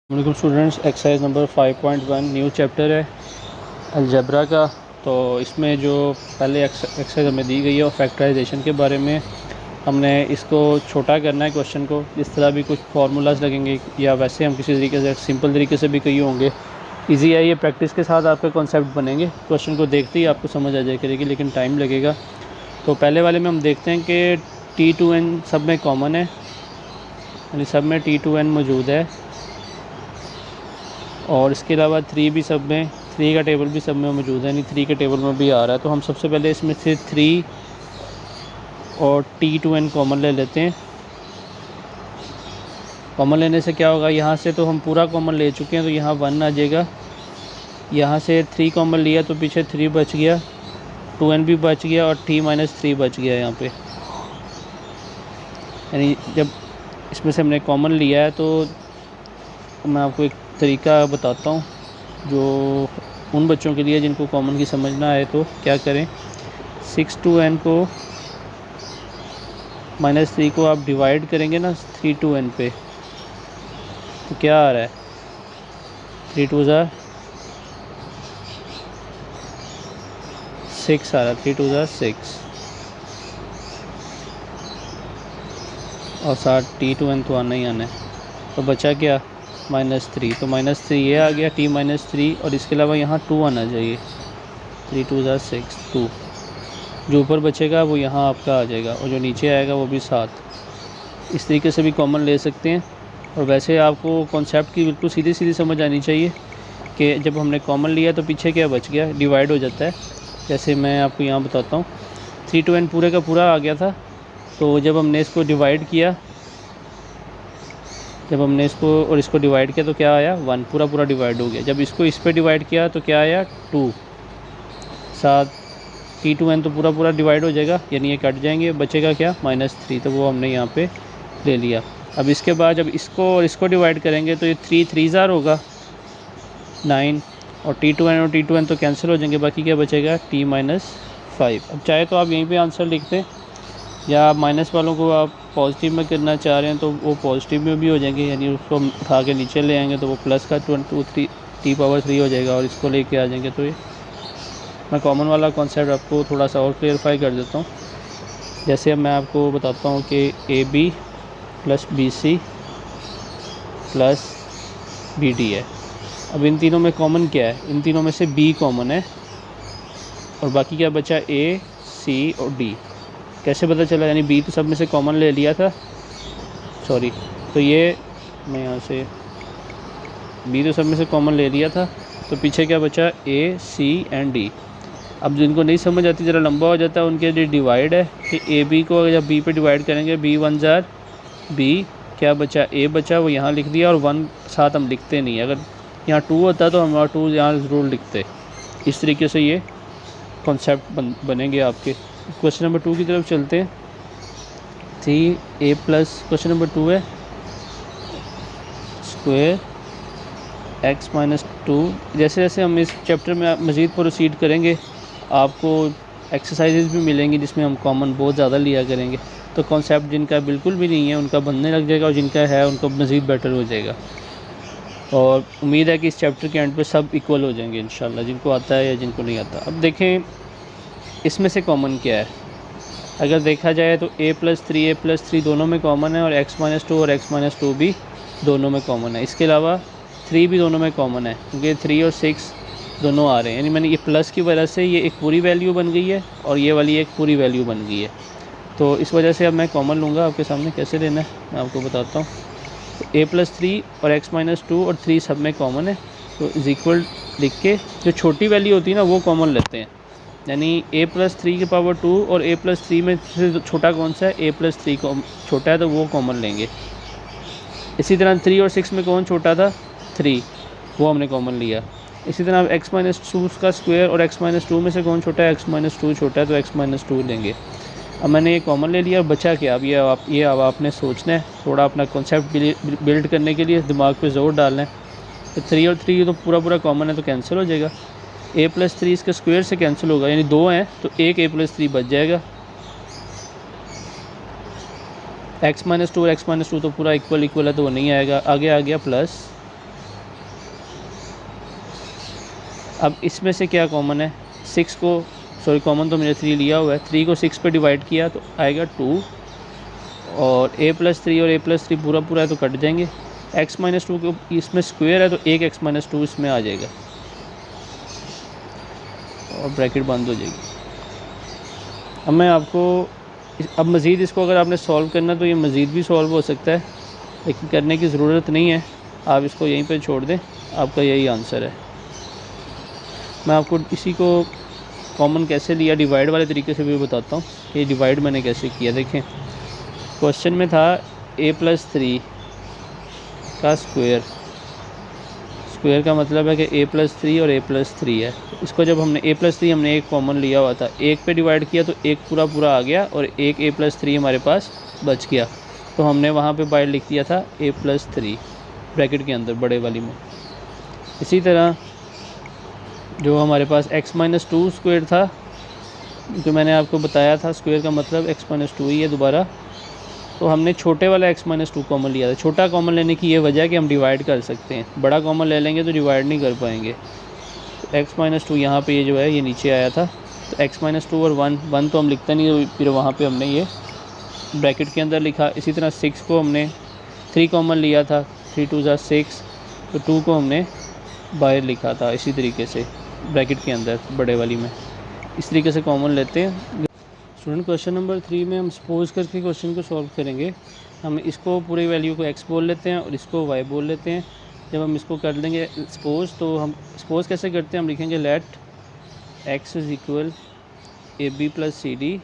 वालेकुम students, exercise number 5.1 new chapter है algebra का। तो इसमें जो पहले एक्सरसाइज हमें दी गई है और फैक्टराइजेशन के बारे में हमने इसको छोटा करना है क्वेश्चन को। इस तरह भी कुछ फार्मूलाज लगेंगे या वैसे हम किसी तरीके से सिंपल तरीके से भी कई होंगे। इजी है, ये प्रैक्टिस के साथ आपके कॉन्सेप्ट बनेंगे। क्वेश्चन को देखते ही आपको समझ आ जाए करेगी, लेकिन टाइम लगेगा। तो पहले वाले में हम देखते हैं कि T2n सब में कॉमन है, यानी सब में T2n मौजूद है। और इसके अलावा 3 भी सब में, 3 का टेबल भी सब में मौजूद है, यानी 3 के टेबल में भी आ रहा है। तो हम सबसे पहले इसमें से 3 और T2n कॉमन ले लेते हैं। कॉमन लेने से क्या होगा, यहाँ से तो हम पूरा कॉमन ले चुके हैं, तो यहाँ 1 आ जाएगा। यहाँ से 3 कॉमन लिया तो पीछे 3 बच गया, 2n भी बच गया और T-3 बच गया यहाँ पे। यानी जब इसमें से हमने कॉमन लिया है तो मैं आपको एक तरीका बताता हूँ जो उन बच्चों के लिए जिनको कॉमन की समझना है। तो क्या करें, 6 को -3 को आप डिवाइड करेंगे ना 3 पे, तो क्या आ रहा है, 3 2 6 आ रहा है, 3 2 6 और साथ T2n तो आना ही आना है। तो बचा क्या, -3। तो -3 ये आ गया, T-3, और इसके अलावा यहाँ 2 आना चाहिए, 3 2 6 2। जो ऊपर बचेगा वो यहाँ आपका आ जाएगा और जो नीचे आएगा वो भी 7। इस तरीके से भी कॉमन ले सकते हैं। और वैसे आपको कॉन्सेप्ट की बिल्कुल सीधी सीधी समझ आनी चाहिए कि जब हमने कॉमन लिया तो पीछे क्या बच गया, डिवाइड हो जाता है। जैसे मैं आपको यहाँ बताता हूँ, 3 पूरे का पूरा आ गया था। तो जब हमने इसको डिवाइड किया, जब हमने इसको और इसको डिवाइड किया तो क्या आया, 1 पूरा डिवाइड हो गया। जब इसको इस पे डिवाइड किया तो क्या आया, 2। साथ T2n तो पूरा डिवाइड हो जाएगा, यानी ये कट जाएंगे, बचेगा क्या, -3। तो वो हमने यहाँ पे ले लिया। अब इसके बाद जब इसको और इसको डिवाइड करेंगे तो ये 3 3 होगा 9, और T2n तो कैंसिल हो जाएंगे, बाकी क्या बचेगा, T-5। अब चाहे तो आप यहीं पे आंसर लिख दें, या माइनस वालों को आप पॉजिटिव में करना चाह रहे हैं तो वो पॉजिटिव में भी हो जाएंगे, यानी उसको उठा के नीचे ले आएंगे तो वो प्लस का T-3 हो जाएगा, और इसको लेके आ जाएंगे। तो ये मैं कॉमन वाला कॉन्सेप्ट आपको थोड़ा सा और क्लियरफाई कर देता हूँ। जैसे अब मैं आपको बताता हूँ कि AB + BC + BD है। अब इन तीनों में कॉमन क्या है, इन तीनों में से B कॉमन है और बाकी क्या बचा, A C और D। कैसे पता चला, यानी B तो सब में से कॉमन ले लिया था, सॉरी, तो ये मैं यहाँ से B तो सब में से कॉमन ले लिया था, तो पीछे क्या बचा, A C एंड D। अब जिनको नहीं समझ आती, ज़रा लंबा हो जाता है, उनके लिए डिवाइड है कि AB को जब B पे डिवाइड करेंगे, B1 B, क्या बचा, A बचा, वो यहाँ लिख दिया, और 1 साथ हम लिखते नहीं। अगर यहाँ 2 होता तो हम 2 यहाँ ज़रूर लिखते। इस तरीके से ये कॉन्सेप्ट बनेंगे आपके। क्वेश्चन नंबर 2 की तरफ चलते हैं। 3a + क्वेश्चन नंबर 2 है, स्क्वायर x - 2। जैसे जैसे हम इस चैप्टर में मज़ीद प्रोसीड करेंगे, आपको एक्सरसाइजेज भी मिलेंगी जिसमें हम कॉमन बहुत ज़्यादा लिया करेंगे। तो कॉन्सेप्ट जिनका बिल्कुल भी नहीं है उनका बनने लग जाएगा, और जिनका है उनको मज़ीद बेटर हो जाएगा। और उम्मीद है कि इस चैप्टर के एंड पे सब इक्वल हो जाएंगे इंशाल्लाह, जिनको आता है या जिनको नहीं आता। अब देखें इसमें से कॉमन क्या है। अगर देखा जाए तो a + 3 दोनों में कॉमन है, और x - 2 और x - 2 भी दोनों में कॉमन है। इसके अलावा 3 भी दोनों में कॉमन है, क्योंकि 3 और 6 दोनों आ रहे हैं, यानी मैंने ये प्लस की वजह से ये एक पूरी वैल्यू बन गई है और ये वाली एक पूरी वैल्यू बन गई है। तो इस वजह से अब मैं कॉमन लूँगा आपके सामने, कैसे लेना है मैं आपको बताता हूँ। तो a + 3 और x - 2 और 3 सब में कॉमन है, तो इज इक्वल लिख के जो छोटी वैल्यू होती है ना वो कॉमन लेते हैं। यानी a + 3 की पावर 2 और a + 3 में से छोटा कौन सा है, a + 3 को छोटा है, तो वो कॉमन लेंगे। इसी तरह 3 और 6 में कौन छोटा था, 3, वो हमने कॉमन लिया। इसी तरह x - 2 का स्क्वायर और x - 2 में से कौन छोटा है, x - 2 छोटा है, तो x - 2 लेंगे। अब मैंने ये कॉमन ले लिया, बचा क्या, अब ये अब आपने सोचना है, थोड़ा अपना कॉन्सेप्ट बिल्ड करने के लिए दिमाग पे जोर डालना है। तो 3 और 3 तो पूरा कॉमन है, तो कैंसिल हो जाएगा। a + 3 इसके स्क्वायर से कैंसिल होगा, यानी 2 हैं तो एक a + 3 बच जाएगा। x - 2 और x - 2 तो पूरा इक्वल है, तो वो नहीं आएगा। आगे आ गया प्लस अब इसमें से क्या कॉमन है, 6 को सॉरी कॉमन तो मैंने 3 लिया हुआ है, 3 को 6 पे डिवाइड किया तो आएगा 2, और a+3 और a+3 पूरा पूरा है तो कट जाएंगे। x-2 को इसमें स्क्वायर है तो एक x-2 इसमें आ जाएगा और ब्रैकेट बंद हो जाएगी। अब मैं आपको अब मज़ीद इसको अगर आपने सॉल्व करना तो ये मज़ीद भी सॉल्व हो सकता है, लेकिन करने की ज़रूरत नहीं है, आप इसको यहीं पे छोड़ दें, आपका यही आंसर है। मैं आपको इसी को कॉमन कैसे लिया डिवाइड वाले तरीके से भी बताता हूँ कि डिवाइड मैंने कैसे किया। देखें क्वेश्चन में था a+3 का स्क्वायर, स्क्वायर का मतलब है कि a+3 और a+3 है। इसको जब हमने a+3 हमने एक कॉमन लिया हुआ था, एक पे डिवाइड किया तो एक पूरा पूरा आ गया और एक a+3 हमारे पास बच गया, तो हमने वहाँ पे बाहर लिख दिया था a+3 ब्रैकेट के अंदर बड़े वाली में। इसी तरह जो हमारे पास x-2 स्क्वायर था, जो मैंने आपको बताया था स्क्वायर का मतलब x-2 ही है दोबारा, तो हमने छोटे वाला x-2 कॉमन लिया था। छोटा कॉमन लेने की ये वजह है कि हम डिवाइड कर सकते हैं, बड़ा कॉमन ले लेंगे तो डिवाइड नहीं कर पाएंगे। तो x-2 यहाँ पे ये जो है ये नीचे आया था, तो x-2 और 1 तो हम लिखते नहीं, तो फिर वहाँ पे हमने ये ब्रैकेट के अंदर लिखा। इसी तरह 6 को हमने 3 कॉमन लिया था, 3 2 ज़ा 6, तो 2 को हमने बाहर लिखा था इसी तरीके से ब्रैकेट के अंदर बड़े वाली में। इस तरीके से कॉमन लेते हैं। स्टूडेंट क्वेश्चन नंबर 3 में हम सपोज करके क्वेश्चन को सॉल्व करेंगे। हम इसको पूरी वैल्यू को x बोल लेते हैं और इसको y बोल लेते हैं। जब हम इसको कर लेंगे सपोज, तो हम सपोज कैसे करते हैं, हम लिखेंगे let x is equal AB + CD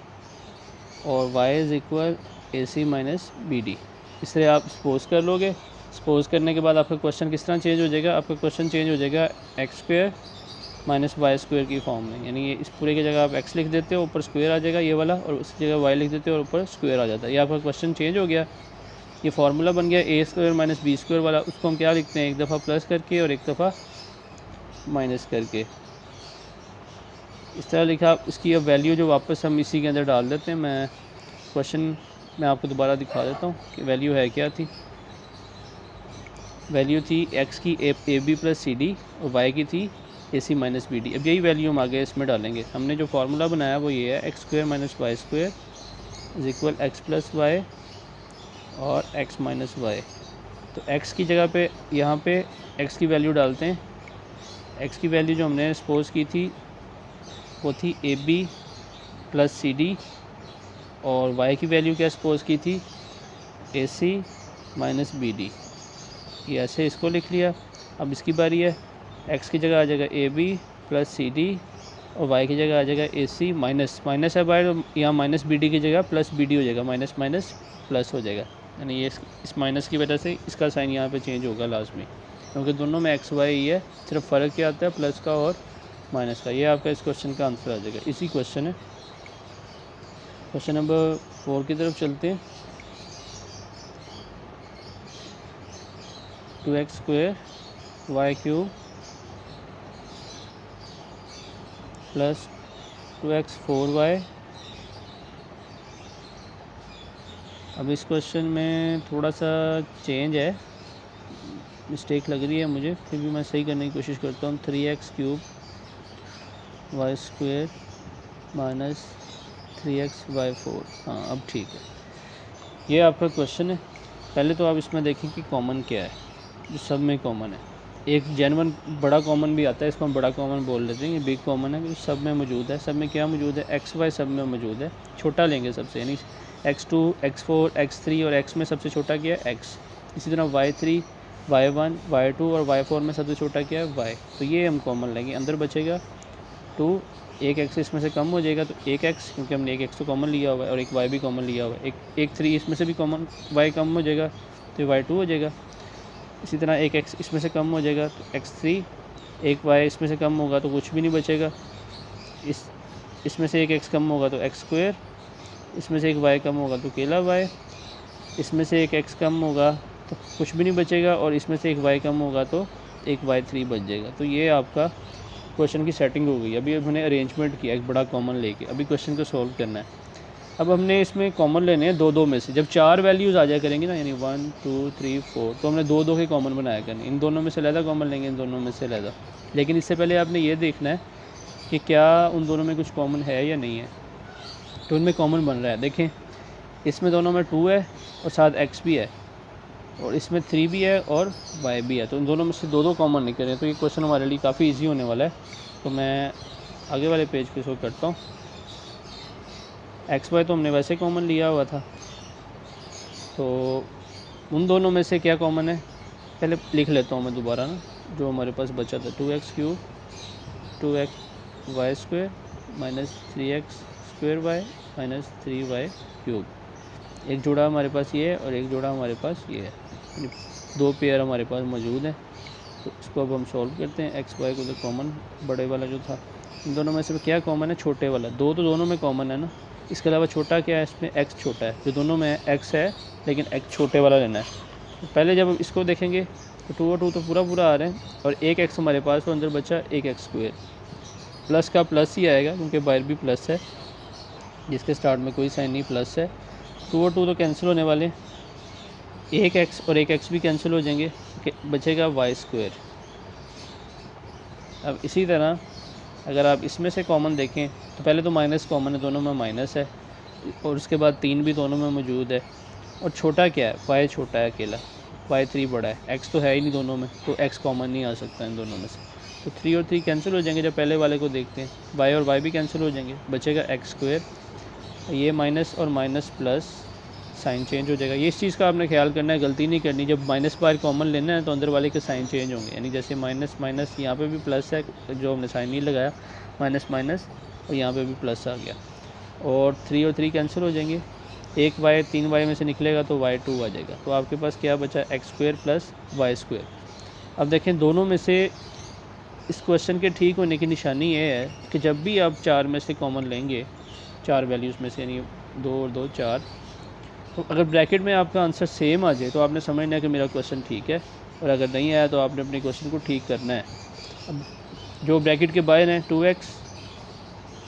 और y is equal AC - BD। इस तरह आप सपोज कर लोगे। सपोज करने के बाद आपका क्वेश्चन किस तरह चेंज हो जाएगा, आपका क्वेश्चन चेंज हो जाएगा x² - y² की फॉर्म में, यानी ये इस पूरे की जगह आप x लिख देते हो, ऊपर स्क्वायर आ जाएगा ये वाला, और उस जगह y लिख देते हो और ऊपर स्क्वायर आ जाता है। ये आपका क्वेश्चन चेंज हो गया। ये फार्मूला बन गया a² - b² वाला, उसको हम क्या लिखते हैं, एक दफ़ा प्लस करके और एक दफ़ा माइनस करके, इस तरह लिखा। इसकी अब वैल्यू जो वापस हम इसी के अंदर डाल देते हैं। मैं क्वेश्चन मैं आपको दोबारा दिखा देता हूँ कि वैल्यू है क्या थी। वैल्यू थी x की AB + CD और y की थी AC - BD। अब यही वैल्यू हम आगे इसमें डालेंगे। हमने जो फार्मूला बनाया वो ये है, x² - y² is equal x + y और x - y। तो x की जगह पे यहाँ पे x की वैल्यू डालते हैं। x की वैल्यू जो हमने सपोज की थी वो थी AB + CD, और y की वैल्यू क्या सपोज की थी, AC - BD। ये ऐसे इसको लिख लिया। अब इसकी बारी है, x की जगह आ जाएगा AB + CD और y की जगह आ जाएगा AC माइनस है बाहर, तो यहाँ -BD की जगह +BD हो जाएगा, माइनस माइनस प्लस हो जाएगा, यानी ये इस माइनस की वजह से इसका साइन यहाँ पे चेंज होगा लाजमी, क्योंकि दोनों में x y ही है, सिर्फ फ़र्क क्या आता है प्लस का और माइनस का। ये आपका इस क्वेश्चन का आंसर आ जाएगा। इसी क्वेश्चन है। क्वेश्चन नंबर 4 की तरफ चलते हैं। 2x² y³ + 2x4y। अब इस क्वेश्चन में थोड़ा सा चेंज है, मिस्टेक लग रही है मुझे, फिर भी मैं सही करने की कोशिश करता हूँ। 3x³ y² - 3xy4। हाँ अब ठीक है, ये आपका क्वेश्चन है। पहले तो आप इसमें देखें कि कॉमन क्या है, जो सब में कॉमन है। एक जेन्युइन बड़ा कॉमन भी आता है, इसको हम बड़ा कॉमन बोल लेते हैं। ये बिग कॉमन है कि सब में मौजूद है। सब में क्या मौजूद है, एक्स वाई सब में मौजूद है। छोटा लेंगे सबसे, यानी x2 x4 x3 और x में सबसे छोटा क्या है, x। इसी तरह y3 y1 y2 और y4 में सबसे छोटा क्या है, y। तो ये हम कॉमन लेंगे। अंदर बचेगा 2, एक x इसमें से कम हो जाएगा तो एक x, क्योंकि हमने एक x तो कॉमन लिया हुआ है और एक y भी कॉमन लिया हुआ है। एक 3 इसमें से भी कॉमन y कम हो जाएगा तो y2 हो जाएगा। इसी तरह एक x इसमें से कम हो जाएगा तो x3, एक y इसमें से कम होगा तो कुछ भी नहीं बचेगा। इसमें से एक x कम होगा तो x², इसमें से एक y कम होगा तो अकेला y, इसमें से एक x कम होगा तो कुछ भी नहीं बचेगा, और इसमें से एक y कम होगा तो एक y3 बच जाएगा। तो ये आपका क्वेश्चन की सेटिंग हो गई। अभी हमने अरेंजमेंट किया एक बड़ा कॉमन लेके, अभी क्वेश्चन को सॉल्व करना है। अब हमने इसमें कॉमन लेने हैं दो दो में से। जब 4 वैल्यूज़ आ जाया करेंगी ना, यानी 1 2 3 4, तो हमने दो दो के कॉमन बनाया करने। इन दोनों में से अलहदा कॉमन लेंगे, इन दोनों में से अलहदा। लेकिन इससे पहले आपने ये देखना है कि क्या उन दोनों में कुछ कॉमन है या नहीं है। तो उनमें कॉमन बन रहा है, देखें इसमें दोनों में 2 है और साथ x भी है, और इसमें 3 भी है और y भी है। तो इन दोनों में से दो दो कॉमन निकल रहे हैं। तो ये क्वेश्चन हमारे लिए काफ़ी इजी होने वाला है। तो मैं आगे वाले पेज पे इसको करता हूँ। XY तो हमने वैसे कॉमन लिया हुआ था, तो उन दोनों में से क्या कॉमन है पहले लिख लेता हूँ मैं दोबारा ना, जो हमारे पास बचा था 2x³ 2xy² minus 3x² minus 3y³। एक जोड़ा हमारे पास ये है और एक जोड़ा हमारे पास ये है, दो पेयर हमारे पास मौजूद हैं। तो इसको अब हम सॉल्व करते हैं। XY को तो कॉमन बड़े वाला जो था, इन दोनों में से क्या कॉमन है, छोटे वाला। दो तो दोनों में कॉमन है ना, इसके अलावा छोटा क्या है, इसमें x छोटा है। जो दोनों में x है लेकिन x छोटे वाला लेना है। तो पहले जब हम इसको देखेंगे तो 2 और 2 तो पूरा आ रहे हैं, और एक x हमारे पास तो अंदर बचा एक x²। प्लस का प्लस ही आएगा क्योंकि बाहर भी प्लस है, जिसके स्टार्ट में कोई साइन नहीं, प्लस है। 2 और 2 तो कैंसिल होने वाले, एक x और एक x भी कैंसिल हो जाएंगे, बचेगा y²। अब इसी तरह अगर आप इसमें से कॉमन देखें तो पहले तो माइनस कॉमन है, दोनों में माइनस है, और उसके बाद 3 भी दोनों में मौजूद है। और छोटा क्या है, y छोटा है अकेला, y3 बड़ा है, x तो है ही नहीं दोनों में, तो x कॉमन नहीं आ सकता इन दोनों में से। तो 3 और 3 कैंसिल हो जाएंगे। जब पहले वाले को देखते हैं, y और y भी कैंसिल हो जाएंगे, बचेगा x²। ये माइनस और माइनस प्लस, साइन चेंज हो जाएगा। ये इस चीज़ का आपने ख्याल करना है, गलती नहीं करनी। जब माइनस बाहर कॉमन लेना है तो अंदर वाले के साइन चेंज होंगे, यानी जैसे माइनस माइनस यहाँ पे भी प्लस है, जो हमने साइन नहीं लगाया, माइनस माइनस, और यहाँ पे भी प्लस आ गया। और 3 और 3 कैंसिल हो जाएंगे, एक y 3y में से निकलेगा तो y2 आ जाएगा। तो आपके पास क्या बचा, x² प्लस y²। अब देखें दोनों में से इस क्वेश्चन के ठीक होने की निशानी ये है कि जब भी आप 4 में से कॉमन लेंगे, 4 वैल्यूज़ में से, यानी 2 और 2 4, तो अगर ब्रैकेट में आपका आंसर सेम आ जाए तो आपने समझना है कि मेरा क्वेश्चन ठीक है, और अगर नहीं आया तो आपने अपने क्वेश्चन को ठीक करना है। अब जो ब्रैकेट के बाहर हैं 2x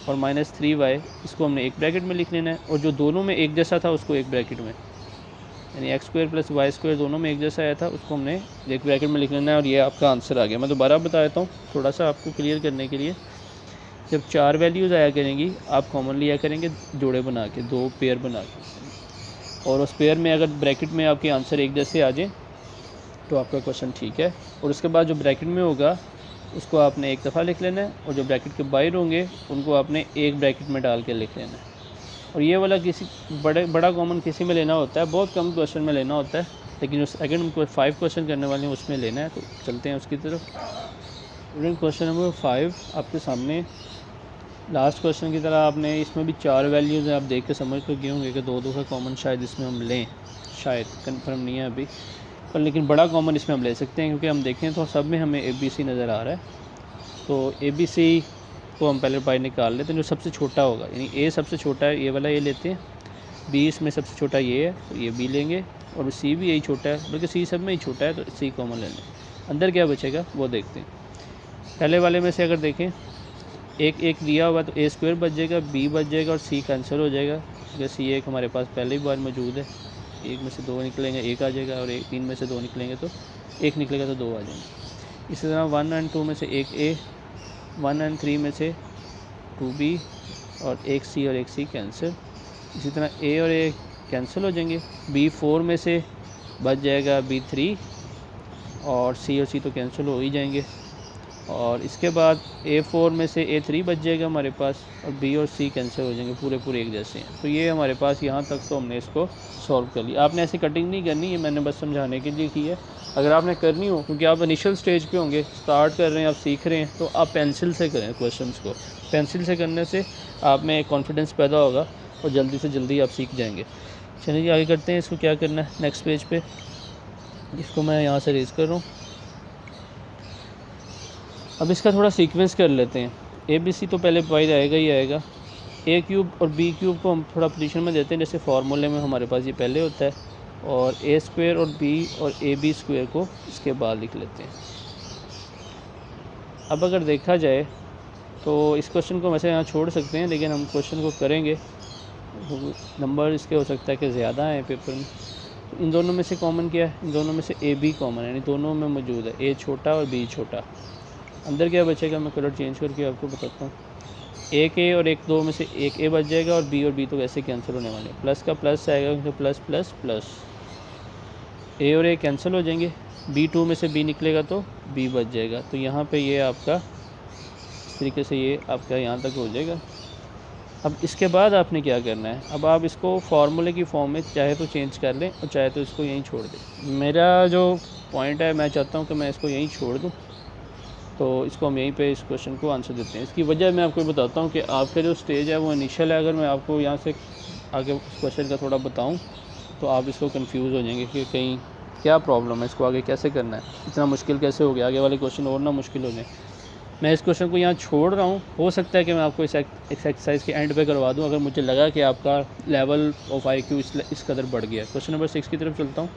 और माइनस 3y, इसको हमने एक ब्रैकेट में लिख लेना है, और जो दोनों में एक जैसा था उसको एक ब्रैकेट में, यानी x² प्लस y² दोनों में एक जैसा आया था, उसको हमने एक ब्रैकेट में लिख लेना है, और ये आपका आंसर आ गया। मैं दोबारा बता देता हूँ थोड़ा सा आपको क्लियर करने के लिए। जब 4 वैल्यूज़ आया करेंगी, आप कॉमन लिया करेंगे जोड़े बना के, 2 पेयर बना के, और उस पेयर में अगर ब्रैकेट में आपके आंसर एक जैसे आ जाए तो आपका क्वेश्चन ठीक है। और उसके बाद जो ब्रैकेट में होगा उसको आपने एक दफ़ा लिख लेना है, और जो ब्रैकेट के बाहर होंगे उनको आपने एक ब्रैकेट में डाल के लिख लेना है। और ये वाला किसी बड़ा कॉमन किसी में लेना होता है, बहुत कम क्वेश्चन में लेना होता है, लेकिन जो सेकंड हमको 5 क्वेश्चन करने वाले हैं उसमें लेना है। तो चलते हैं उसकी तरफ। क्वेश्चन नंबर 5 आपके सामने लास्ट क्वेश्चन की तरह, आपने इसमें भी 4 वैल्यूज़ हैं, आप देख के समझ कर गए होंगे कि 2 का कॉमन शायद इसमें हम लें, शायद कंफर्म नहीं है अभी, पर लेकिन बड़ा कॉमन इसमें हम ले सकते हैं, क्योंकि हम देखें तो सब में हमें ABC नज़र आ रहा है। तो ABC को हम पहले बाहर निकाल लेते हैं, जो सबसे छोटा होगा, यानी A सबसे छोटा है, ये वाला ये लेते हैं, B इसमें सबसे छोटा ये है, तो ये B लेंगे, और C भी यही छोटा है, बल्कि C सब में ही छोटा है, तो C कॉमन ले लें। अंदर क्या बचेगा वो देखते हैं। पहले वाले में से अगर देखें, एक दिया हुआ तो A² बच जाएगा, B बच जाएगा, और C कैंसिल हो जाएगा, क्योंकि C एक हमारे पास पहले ही बार मौजूद है। एक में से 2 निकलेंगे, एक आ जाएगा, और 3 में से 2 निकलेंगे तो एक निकलेगा तो 2 आ जाएंगे। इसी तरह 1 और 2 में से एक A, 1 और 3 में से 2B, और एक C और एक C कैंसिल। इसी तरह A और A कैंसिल हो जाएंगे। B 4 में से बच जाएगा B3, और C और C तो कैंसिल हो ही जाएंगे। और इसके बाद A4 में से A3 बच जाएगा हमारे पास, और B और C कैंसिल हो जाएंगे, पूरे एक जैसे हैं। तो ये हमारे पास यहाँ तक तो हमने इसको सॉल्व कर लिया। आपने ऐसी कटिंग नहीं करनी है, मैंने बस समझाने के लिए की है। अगर आपने करनी हो, क्योंकि आप इनिशियल स्टेज पे होंगे, स्टार्ट कर रहे हैं, आप सीख रहे हैं, तो आप पेंसिल से करें क्वेश्चंस को। पेंसिल से करने से आप में कॉन्फिडेंस पैदा होगा और जल्दी से जल्दी आप सीख जाएंगे। चलिए आगे करते हैं। इसको क्या करना है, नेक्स्ट पेज पे, इसको मैं यहाँ से रेज कर रहा हूँ। अब इसका थोड़ा सीक्वेंस कर लेते हैं। ABC तो पहले बाहर आएगा ही आएगा। A³ और B³ को हम थोड़ा पोजीशन में देते हैं, जैसे फार्मूले में हमारे पास ये पहले होता है, और A² और B और AB² को इसके बाद लिख लेते हैं। अब अगर देखा जाए तो इस क्वेश्चन को वैसे यहाँ छोड़ सकते हैं, लेकिन हम क्वेश्चन को करेंगे। नंबर इसके हो सकता है कि ज़्यादा है पेपर में। तो इन दोनों में से कॉमन क्या है? इन दोनों में से ए बी कॉमन है, यानी दोनों में मौजूद है, ए छोटा और बी छोटा। अंदर क्या बचेगा, मैं कलर चेंज करके आपको बताता हूँ। एक ए और एक दो में से एक ए बच जाएगा और बी तो वैसे कैंसिल होने वाले हैं। प्लस का प्लस आएगा क्योंकि प्लस प्लस प्लस, ए और ए कैंसिल हो जाएंगे, B2 में से बी निकलेगा तो बी बच जाएगा। तो यहाँ पे ये आपका इस तरीके से ये आपका यहाँ तक हो जाएगा। अब इसके बाद आपने क्या करना है, अब आप इसको फार्मूले की फॉर्म में चाहे तो चेंज कर लें और चाहे तो इसको यहीं छोड़ दें। मेरा जो पॉइंट है, मैं चाहता हूँ कि मैं इसको यहीं छोड़ दूँ, तो इसको हम यहीं पे इस क्वेश्चन को आंसर देते हैं। इसकी वजह मैं आपको बताता हूँ कि आपका जो स्टेज है वो इनिशियल है। अगर मैं आपको यहाँ से आगे उस क्वेश्चन का थोड़ा बताऊँ तो आप इसको कंफ्यूज हो जाएंगे कि कहीं क्या प्रॉब्लम है, इसको आगे कैसे करना है, इतना मुश्किल कैसे हो गया, आगे वाले क्वेश्चन और ना मुश्किल हो जाए। मैं इस क्वेश्चन को यहाँ छोड़ रहा हूँ, हो सकता है कि मैं आपको इस एक्सरसाइज के एंड पे करवा दूँ अगर मुझे लगा कि आपका लेवल ऑफ IQ इस कदर बढ़ गया है। क्वेश्चन नंबर 6 की तरफ चलता हूँ।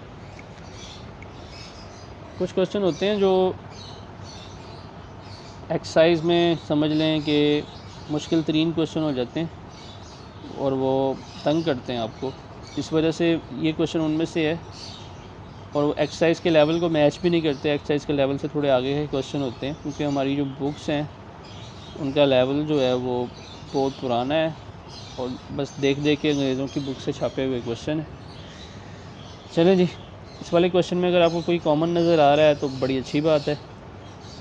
कुछ क्वेश्चन होते हैं जो एक्सरसाइज में समझ लें कि मुश्किल तरीन क्वेश्चन हो जाते हैं और वो तंग करते हैं आपको, इस वजह से ये क्वेश्चन उनमें से है। और वो एक्सरसाइज के लेवल को मैच भी नहीं करते, एक्सरसाइज के लेवल से थोड़े आगे के क्वेश्चन होते हैं, क्योंकि हमारी जो बुक्स हैं उनका लेवल जो है वो बहुत पुराना है और बस देख देख के अंग्रेज़ों की बुक से छापे हुए क्वेश्चन है। चलें जी, इस वाले क्वेश्चन में अगर आपको कोई कॉमन नज़र आ रहा है तो बड़ी अच्छी बात है,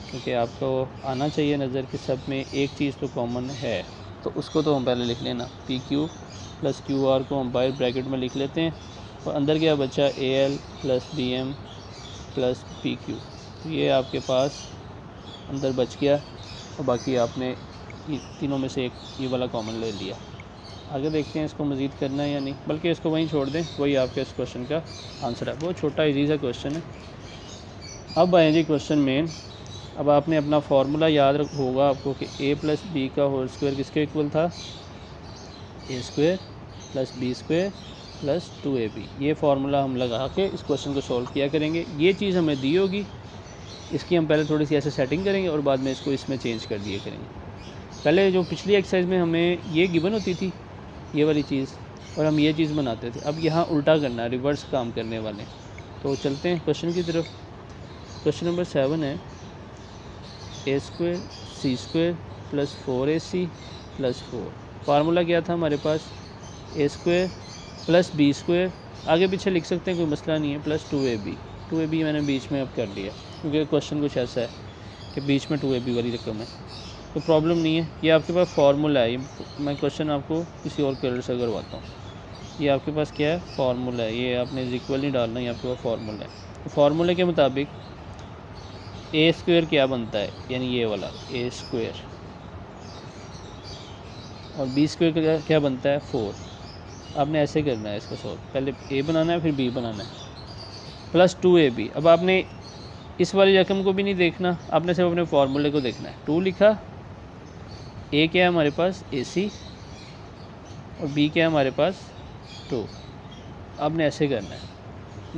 क्योंकि आपको आना चाहिए नज़र कि सब में एक चीज़ तो कॉमन है। तो उसको तो हम पहले लिख लेना, PQ + QR को हम बाहर ब्रैकेट में लिख लेते हैं और अंदर क्या बचा, AL + BM + PQ। तो ये आपके पास अंदर बच गया और बाकी आपने तीनों में से एक ये वाला कॉमन ले लिया। आगे देखते हैं इसको मज़ीद करना है या नहीं, बल्कि इसको वहीं छोड़ दें, वही आपके इस क्वेश्चन का आंसर है। बहुत छोटा इजी सा क्वेश्चन है। अब आए जी क्वेश्चन मेन। अब आपने अपना फार्मूला याद होगा आपको कि A + B का होल स्क्वायर किसके इक्वल था, A² + B² + 2AB। ये फार्मूला हम लगा के इस क्वेश्चन को सॉल्व किया करेंगे। ये चीज़ हमें दी होगी, इसकी हम पहले थोड़ी सी ऐसे सेटिंग करेंगे और बाद में इसको इसमें चेंज कर दिए करेंगे। पहले जो पिछली एक्सरसाइज में हमें ये गिवन होती थी, ये वाली चीज़, और हम ये चीज़ बनाते थे। अब यहाँ उल्टा करना है, रिवर्स काम करने वाले। तो चलते हैं क्वेश्चन की तरफ। क्वेश्चन नंबर 7 है, A² C² + 4AC + 4। फार्मूला क्या था हमारे पास, A² + B², आगे पीछे लिख सकते हैं, कोई मसला नहीं है, + 2AB। 2AB मैंने बीच में अब कर लिया क्योंकि क्वेश्चन कुछ ऐसा है कि बीच में 2AB वाली रकम है, तो प्रॉब्लम नहीं है। ये आपके पास फार्मूला है, मैं क्वेश्चन आपको किसी और कलर से करवाता हूँ। ये आपके पास क्या है, फार्मूला है, ये आपने इक्वल नहीं डालना, ये आपके पास फार्मूला है। तो फार्मूले के मुताबिक A² क्या बनता है, यानी ये वाला A² और B² क्या बनता है, 4। आपने ऐसे करना है इसका सॉल्व, पहले A बनाना है फिर B बनाना है, + 2AB। अब आपने इस वाली रकम को भी नहीं देखना, आपने सिर्फ अपने फार्मूले को देखना है। 2 लिखा, A क्या है हमारे पास, AC, और B क्या है हमारे पास, 2। आपने ऐसे करना है,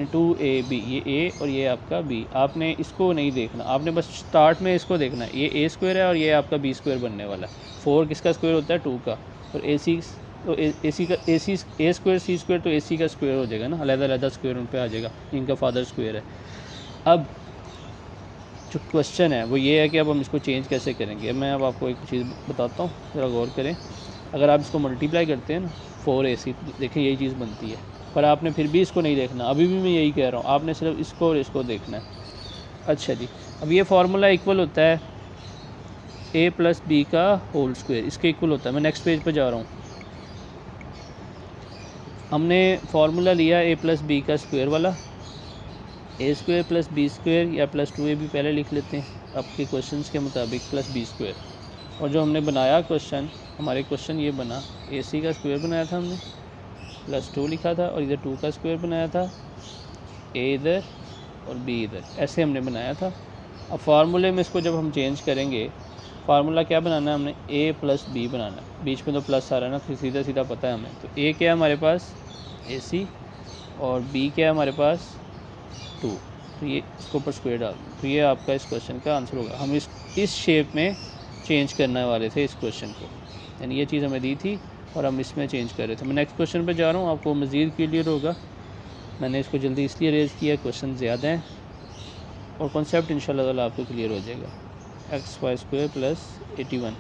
2AB, ये A और ये आपका B। आपने इसको नहीं देखना, आपने बस स्टार्ट में इसको देखना है। ये A² है और ये आपका B² बनने वाला है। 4 किसका स्क्वायर होता है, 2 का, और AC तो AC का A² C² तो AC का स्क्वायर हो जाएगा ना, अलग-अलग स्क्वायर उन पे आ जाएगा, इनका फादर स्क्वायर है। अब जो क्वेश्चन है वो ये है कि अब हम इसको चेंज कैसे करेंगे। मैं अब आपको एक चीज़ बताता हूँ, ज़रा गौर करें। अगर आप इसको मल्टीप्लाई करते हैं ना, 4AC, देखिए यही चीज़ बनती है, पर आपने फिर भी इसको नहीं देखना। अभी भी मैं यही कह रहा हूँ, आपने सिर्फ इसको और इसको देखना है। अच्छा जी, अब ये फार्मूला इक्वल होता है A + B का होल स्क्वायर, इसके इक्वल होता है। मैं नेक्स्ट पेज पर जा रहा हूँ। हमने फार्मूला लिया A + B का स्क्वायर वाला, A² + B² या + 2AB पहले लिख लेते हैं आपके क्वेश्चंस के मुताबिक, + B²। और जो हमने बनाया क्वेश्चन, हमारे क्वेश्चन ये बना, AC का स्क्वायर बनाया था हमने, +2 लिखा था, और इधर 2 का स्क्वायर बनाया था, A इधर और B इधर, ऐसे हमने बनाया था। अब फार्मूले में इसको जब हम चेंज करेंगे, फार्मूला क्या बनाना है हमने, A + B बनाना है। बीच में तो प्लस आ रहा है ना, फिर सीधा सीधा पता है हमें। तो A क्या है हमारे पास, AC, और B क्या है हमारे पास, 2। तो ये इसके ऊपर स्क्वायर डाल, तो ये आपका इस क्वेश्चन का आंसर होगा। हम इस शेप में चेंज करने वाले थे इस क्वेश्चन को, यानी ये चीज़ हमें दी थी और हम इसमें चेंज कर रहे थे। मैं नेक्स्ट क्वेश्चन पे जा रहा हूँ, आपको मज़ीद क्लियर होगा। मैंने इसको जल्दी इसलिए रेज़ किया, क्वेश्चन ज़्यादा हैं और कॉन्सेप्ट इंशाल्लाह ताला आपको क्लियर हो जाएगा। XY² + 81।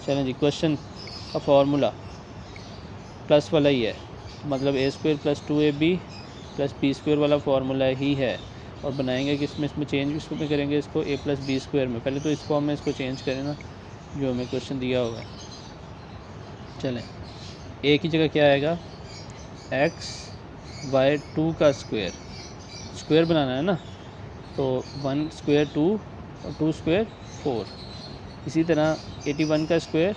चलें जी, क्वेश्चन का फार्मूला प्लस वाला ही है, मतलब A² + 2AB + B² वाला फार्मूला ही है। और बनाएंगे किस में, इसमें चेंज किस में करेंगे इसको, A + B² में। पहले तो इस फॉर्म में इसको चेंज करें ना जो हमें क्वेश्चन दिया होगा। चलें, A की जगह क्या आएगा, XY² का स्क्वायर बनाना है ना, तो 1² 2 और 2² 4। इसी तरह 81 का स्क्वायर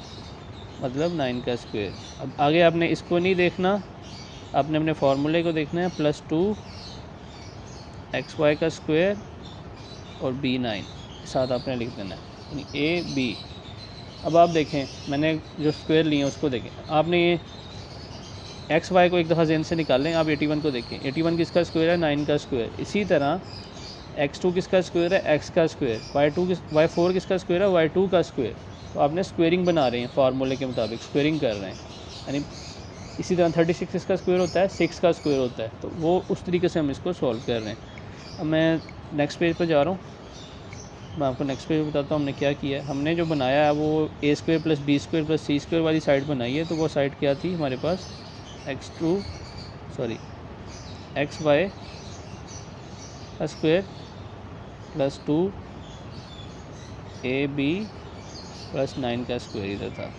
मतलब 9 का स्क्वायर। अब आगे आपने इसको नहीं देखना, आपने अपने फार्मूले को देखना है, +2 XY का स्क्वायर और B9 साथ आपने लिख देना है, यानी AB। अब आप देखें, मैंने जो स्क्वायर लिए उसको देखें, आपने ये XY को एक दफ़ा ज़हन से निकालें, आप 81 को देखें। 81 किसका स्क्वायर है, 9 का स्क्वायर। इसी तरह X2 किसका स्क्वायर है, X का स्क्वायर। Y4 किसका स्क्वायर है, Y2 का स्क्वायर। तो आपने स्क्वेयरिंग बना रहे हैं, फार्मूले के मुताबिक स्क्वेयरिंग कर रहे हैं, यानी इसी तरह 36 किसका स्क्वायर होता है, 6 का स्क्वायर होता है। तो वो उस तरीके से हम इसको सॉल्व कर रहे हैं। अब मैं नेक्स्ट पेज पर जा रहा हूँ, मैं आपको नेक्स्ट पेज बताता हूँ हमने क्या किया है। हमने जो बनाया है वो A² + B² + C² वाली साइड बनाई है। तो वो साइड क्या थी हमारे पास, XY का स्क्वायर + 2AB + 9 का स्क्वायर इधर था।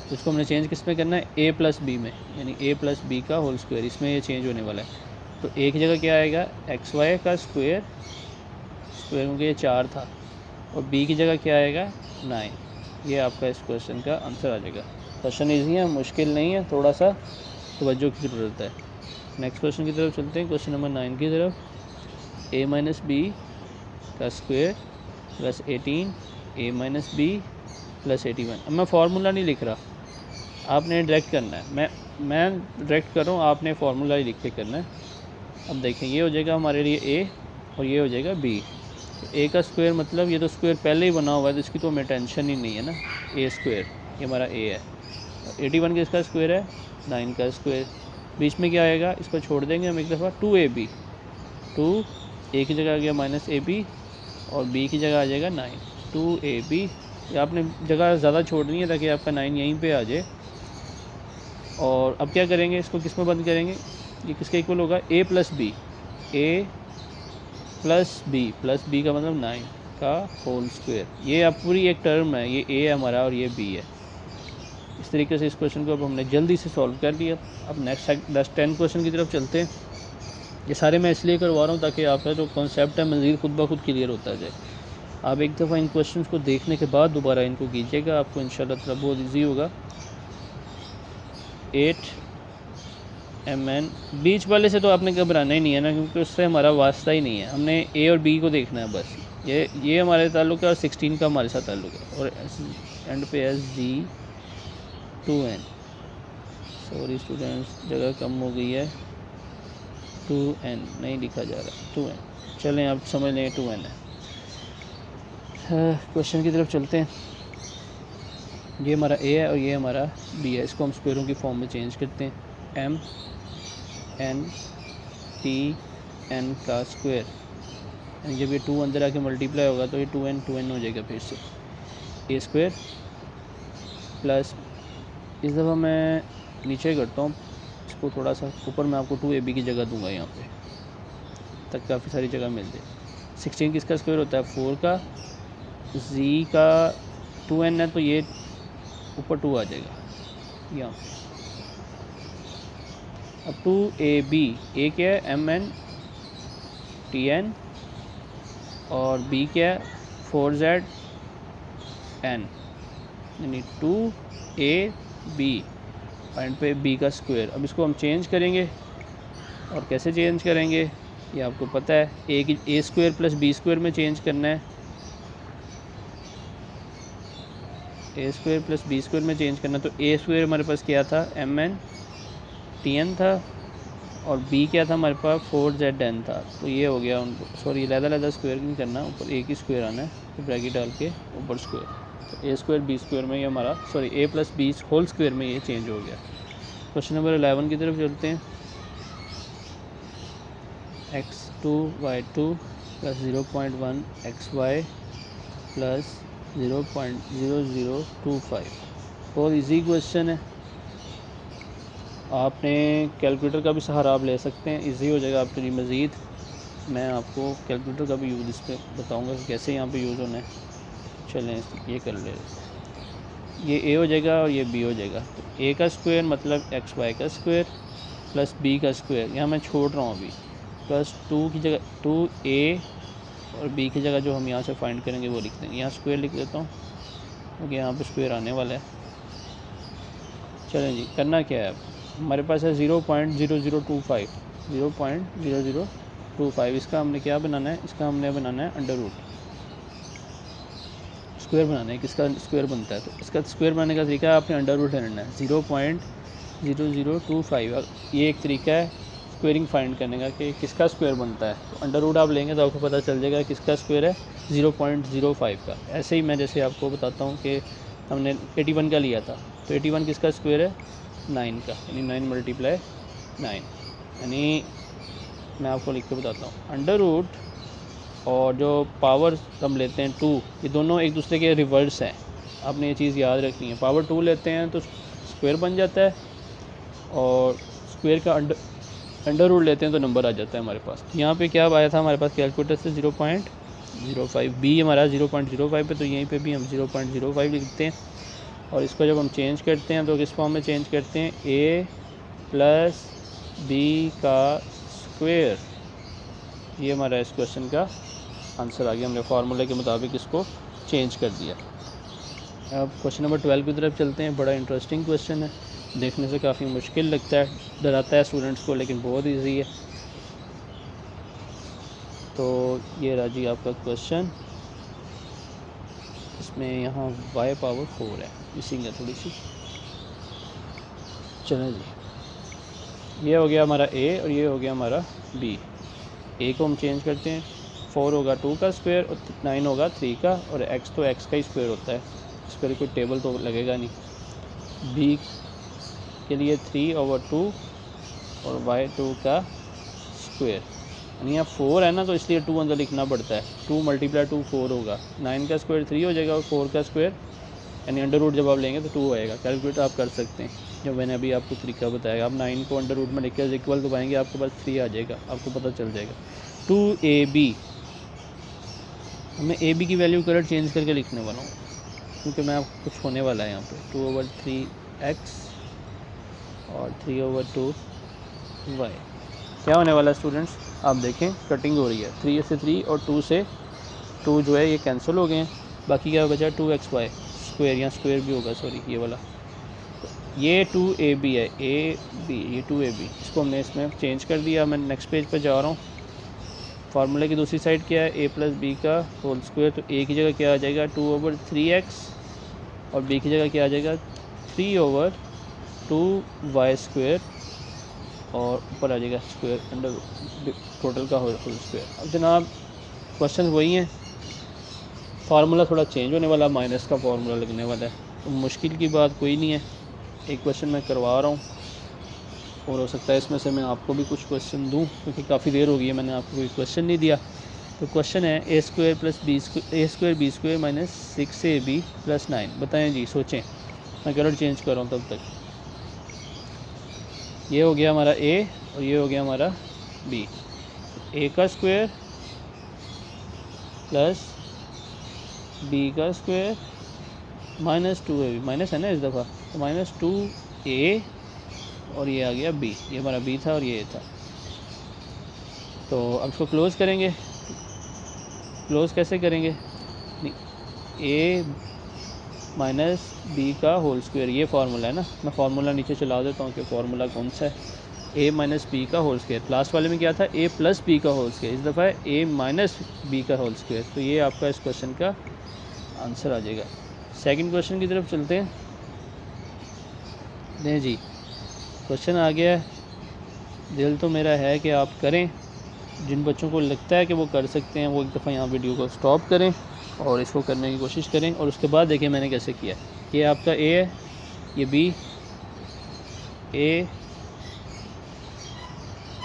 तो इसको हमने चेंज किस में करना है, A + B में, यानी A + B का होल स्क्वायर, इसमें ये चेंज होने वाला है। तो A की जगह क्या आएगा, XY का स्क्वायर क्योंकि ये 4 था, और B की जगह क्या आएगा, 9। ये आपका इस क्वेश्चन का आंसर आ जाएगा। क्वेश्चन ईजी है, मुश्किल नहीं है, थोड़ा सा तवज्जो की ज़रूरत है। नेक्स्ट क्वेश्चन की तरफ चलते हैं, क्वेश्चन नंबर 9 की तरफ। A - B का स्क्वायर + 18 A - B + 81। अब मैं फार्मूला नहीं लिख रहा, आपने डायरेक्ट करना है। मैं डायरेक्ट कर रहा हूँ, आपने फार्मूला ही लिख के करना है। अब देखें, ये हो जाएगा हमारे लिए A और ये हो जाएगा B। A का स्क्वायर मतलब ये तो स्क्वायर पहले ही बना हुआ है, तो इसकी तो हमें टेंशन ही नहीं है ना। A², ये हमारा A है। 81 किसका स्क्वायर है, 9 का स्क्वायर। बीच में क्या आएगा, इसको छोड़ देंगे हम एक दफ़ा, 2AB। 2 A की जगह आ गया -AB और B की जगह आ जाएगा 9। 2AB, ये आपने जगह ज़्यादा छोड़नी है ताकि आपका 9 यहीं पे आ जाए। और अब क्या करेंगे, इसको किस में बंद करेंगे, ये किसके इक्वल होगा, A + B। A + B का मतलब 9 का होल स्क्वायर। ये अब पूरी एक टर्म है, ये A है हमारा और ये B है। इस तरीके से इस क्वेश्चन को अब हमने जल्दी से सॉल्व कर लिया। अब नेक्स्ट 10 क्वेश्चन की तरफ चलते हैं। ये सारे मैं इसलिए करवा रहा हूँ ताकि आपका जो कॉन्सेप्ट है मज़ीद खुद ब खुद क्लियर होता जाए। आप एक दफ़ा इन क्वेश्चंस को देखने के बाद दोबारा इनको कीजिएगा, आपको इंशाल्लाह ताला बहुत ईजी होगा। 8mn, बीच वाले से तो आपने घबराना ही नहीं है ना, क्योंकि उससे हमारा वास्ता ही नहीं है। हमने A और B को देखना है बस। ये हमारे ताल्लुक़ है और 16 का हमारे साथ ताल्लुक़ है। और एंड पे SG2n, सॉरी स्टूडेंट्स, जगह कम हो गई है, 2n नहीं लिखा जा रहा, 2n। चलें आप समझ लें 2n है। क्वेश्चन की तरफ चलते हैं। ये हमारा A है और ये हमारा B है। इसको हम स्क्वायरों की फॉर्म में चेंज करते हैं। MNTN का स्क्वायर, जब ये 2 अंदर आके मल्टीप्लाई होगा तो ये 2n हो जाएगा फिर से। A² प्लस, इस दफ़ा मैं नीचे करता हूँ इसको थोड़ा सा ऊपर, मैं आपको 2AB की जगह दूंगा यहाँ पे, तक काफ़ी सारी जगह मिल जाए। 16 किसका स्क्वायर होता है, 4 का। Z का 2n है तो ये ऊपर 2 आ जाएगा यहाँ। अब 2AB, A क्या है, MNTN और B क्या है, 4ZN, यानी 2AB पॉइंट पे B का स्क्वायर। अब इसको हम चेंज करेंगे, और कैसे चेंज करेंगे ये आपको पता है। A² + B² में चेंज करना है, A² + B² में चेंज करना। तो A² हमारे पास क्या था, MNTN था, और B क्या था हमारे पास, 4ZN था। तो ये हो गया उनको, सॉरी अलग-अलग स्क्वायर नहीं करना, ऊपर एक ही स्क्वायर आना है, तो ब्रैकेट डाल के ऊपर स्क्वायर। तो ए स्क्वायर बी स्क्वायर में ये हमारा ए प्लस बी होल स्क्वायर में ये चेंज हो गया। क्वेश्चन नंबर 11 की तरफ चलते हैं। x2y2 प्लस 0.1 xy प्लस 0.0025 बहुत इजी क्वेश्चन है। आपने कैलकुलेटर का भी सहारा आप ले सकते हैं, इजी हो जाएगा आपके लिए मज़ीद। मैं आपको कैलकुलेटर का भी यूज़ इस पर बताऊँगा कि कैसे यहाँ पे यूज़ होना है। चलें ये कर ले, ये ए हो जाएगा और ये बी हो जाएगा। तो ए का स्क्वायर मतलब एक्स वाई का स्क्वायर प्लस बी का स्क्वायर, यहाँ मैं छोड़ रहा हूँ अभी, प्लस 2 की जगह 2a और b की जगह जो हम यहाँ से फाइंड करेंगे वो लिख देंगे। यहाँ स्क्वायर लिख देता हूँ क्योंकि यहाँ पे स्क्वायर आने वाला है। चलें जी, करना क्या है अब, हमारे पास है 0.0025 0.0025। इसका हमने क्या बनाना है, इसका हमने बनाना है अंडर रूट, स्क्वायर बनाना है। किसका स्क्वायर बनता है, तो इसका स्क्वायर बनाने का तरीका है आपने अंडर रूट लेना है 0.0025। ये एक तरीका है स्क्वेयरिंग फाइंड करने का कि किसका स्क्वायर बनता है। तो अंडर रूट आप लेंगे तो आपको पता चल जाएगा किसका स्क्वायर है 0.05 का। ऐसे ही मैं जैसे आपको बताता हूँ कि हमने 81 का लिया था, तो 81 किसका स्क्वायर है 9 का, यानी 9 × 9, यानी मैं आपको लिख के बताता हूँ। अंडर रूट और जो पावर हम लेते हैं 2, ये दोनों एक दूसरे के रिवर्स हैं, आपने ये चीज़ याद रखनी है। पावर 2 लेते हैं तो स्क्वायर बन जाता है, और स्क्वायर का अंडर रूट लेते हैं तो नंबर आ जाता है हमारे पास। यहाँ पे क्या आया था हमारे पास कैलकुलेटर से 0.05, बी हमारा 0.05 पे, तो यहीं पे भी हम 0.05 लिखते हैं। और इसको जब हम चेंज करते हैं तो किस फॉर्म में चेंज करते हैं, a प्लस बी का स्क्वायर। ये हमारा इस क्वेश्चन का आंसर आ गया, हमने फार्मूले के मुताबिक इसको चेंज कर दिया। अब क्वेश्चन नंबर 12 की तरफ चलते हैं। बड़ा इंटरेस्टिंग क्वेश्चन है, देखने से काफ़ी मुश्किल लगता है, डराता है स्टूडेंट्स को, लेकिन बहुत इजी है। तो ये रहा जी आपका क्वेश्चन, इसमें यहाँ y पावर 4 है, मिसिंग है थोड़ी सी। चलें जी, ये हो गया हमारा a और ये हो गया हमारा b। a को हम चेंज करते हैं, 4 होगा 2 का स्क्वायर और 9 होगा 3 का, और x तो x का ही स्क्वायर होता है, इस पर कोई टेबल तो लगेगा नहीं। b के लिए 3/2 और y2 का स्क्वायर, यानी यहाँ 4 है ना, तो इसलिए 2 अंदर लिखना पड़ता है। 2 × 2 4 होगा, 9 का स्क्वायर 3 हो जाएगा और 4 का स्क्वायर, यानी अंडर रूट जब आप लेंगे तो 2 आएगा। कैलकुलेट आप कर सकते हैं, जब मैंने अभी आपको तरीका बताया। आप 9 को अंडर रूट में लिख कर इक्वल दबाएंगे, आपके पास 3 आ जाएगा, आपको पता चल जाएगा। 2ab, मैं ab की वैल्यू कलर चेंज करके लिखने वाला हूँ क्योंकि मैं आपको कुछ होने वाला है यहाँ पे। 2/3x और 3/2y क्या होने वाला है स्टूडेंट्स, आप देखें कटिंग हो रही है। 3 से 3 और 2 से 2 जो है ये कैंसिल हो गए हैं, बाकी क्या बचा 2xy स्क्वायर, यहाँ स्क्वायर भी होगा, सॉरी ये वाला। ये 2ab है, ab ये 2ab, इसको हमने इसमें चेंज कर दिया। मैं नेक्स्ट पेज पर जा रहा हूँ। फार्मूले की दूसरी साइड क्या है, a प्लस बी का होल स्क्वायर, तो a की जगह क्या आ जाएगा 2/3x और b की जगह क्या आ जाएगा 3/2y स्क्वायर, और ऊपर आ जाएगा स्क्वायर अंडर टोटल का होल स्क्वायर। अब जनाब क्वेश्चन वही हैं, फार्मूला थोड़ा चेंज होने वाला, माइनस का फार्मूला लगने वाला है, तो मुश्किल की बात कोई नहीं है। एक क्वेश्चन मैं करवा रहा हूँ और हो सकता है इसमें से मैं आपको भी कुछ क्वेश्चन दूँ, क्योंकि काफ़ी देर हो गई है मैंने आपको कोई क्वेश्चन नहीं दिया। तो क्वेश्चन है a² + b² - 6ab + 9। बताएं जी, सोचें, मैं कलर चेंज कर रहा हूँ तब तक। ये हो गया हमारा a और ये हो गया हमारा b। a का स्क्वायर प्लस b का स्क्वायर -2ab, माइनस है ना इस दफ़ा, तो -2a और ये आ गया b। ये हमारा b था और ये a था। तो अब इसको क्लोज़ करेंगे। क्लोज़ कैसे करेंगे, a माइनस बी का होल स्क्वायर, ये फार्मूला है ना। मैं फार्मूला नीचे चला देता हूँ कि फार्मूला कौन सा है। a माइनस बी का होल स्क्वायर, लास्ट वाले में क्या था a प्लस बी का होल स्क्वायर, इस दफ़ा है a माइनस बी का होल स्क्वायर। तो ये आपका इस क्वेश्चन का आंसर आ जाएगा। सेकंड क्वेश्चन की तरफ चलते हैं। नहीं जी, क्वेश्चन आ गया है, दिल तो मेरा है कि आप करें। जिन बच्चों को लगता है कि वो कर सकते हैं वो एक दफ़ा यहाँ वीडियो को स्टॉप करें और इसको करने की कोशिश करें। और उसके बाद देखिए मैंने कैसे किया। ये आपका ए है, ये बी, ए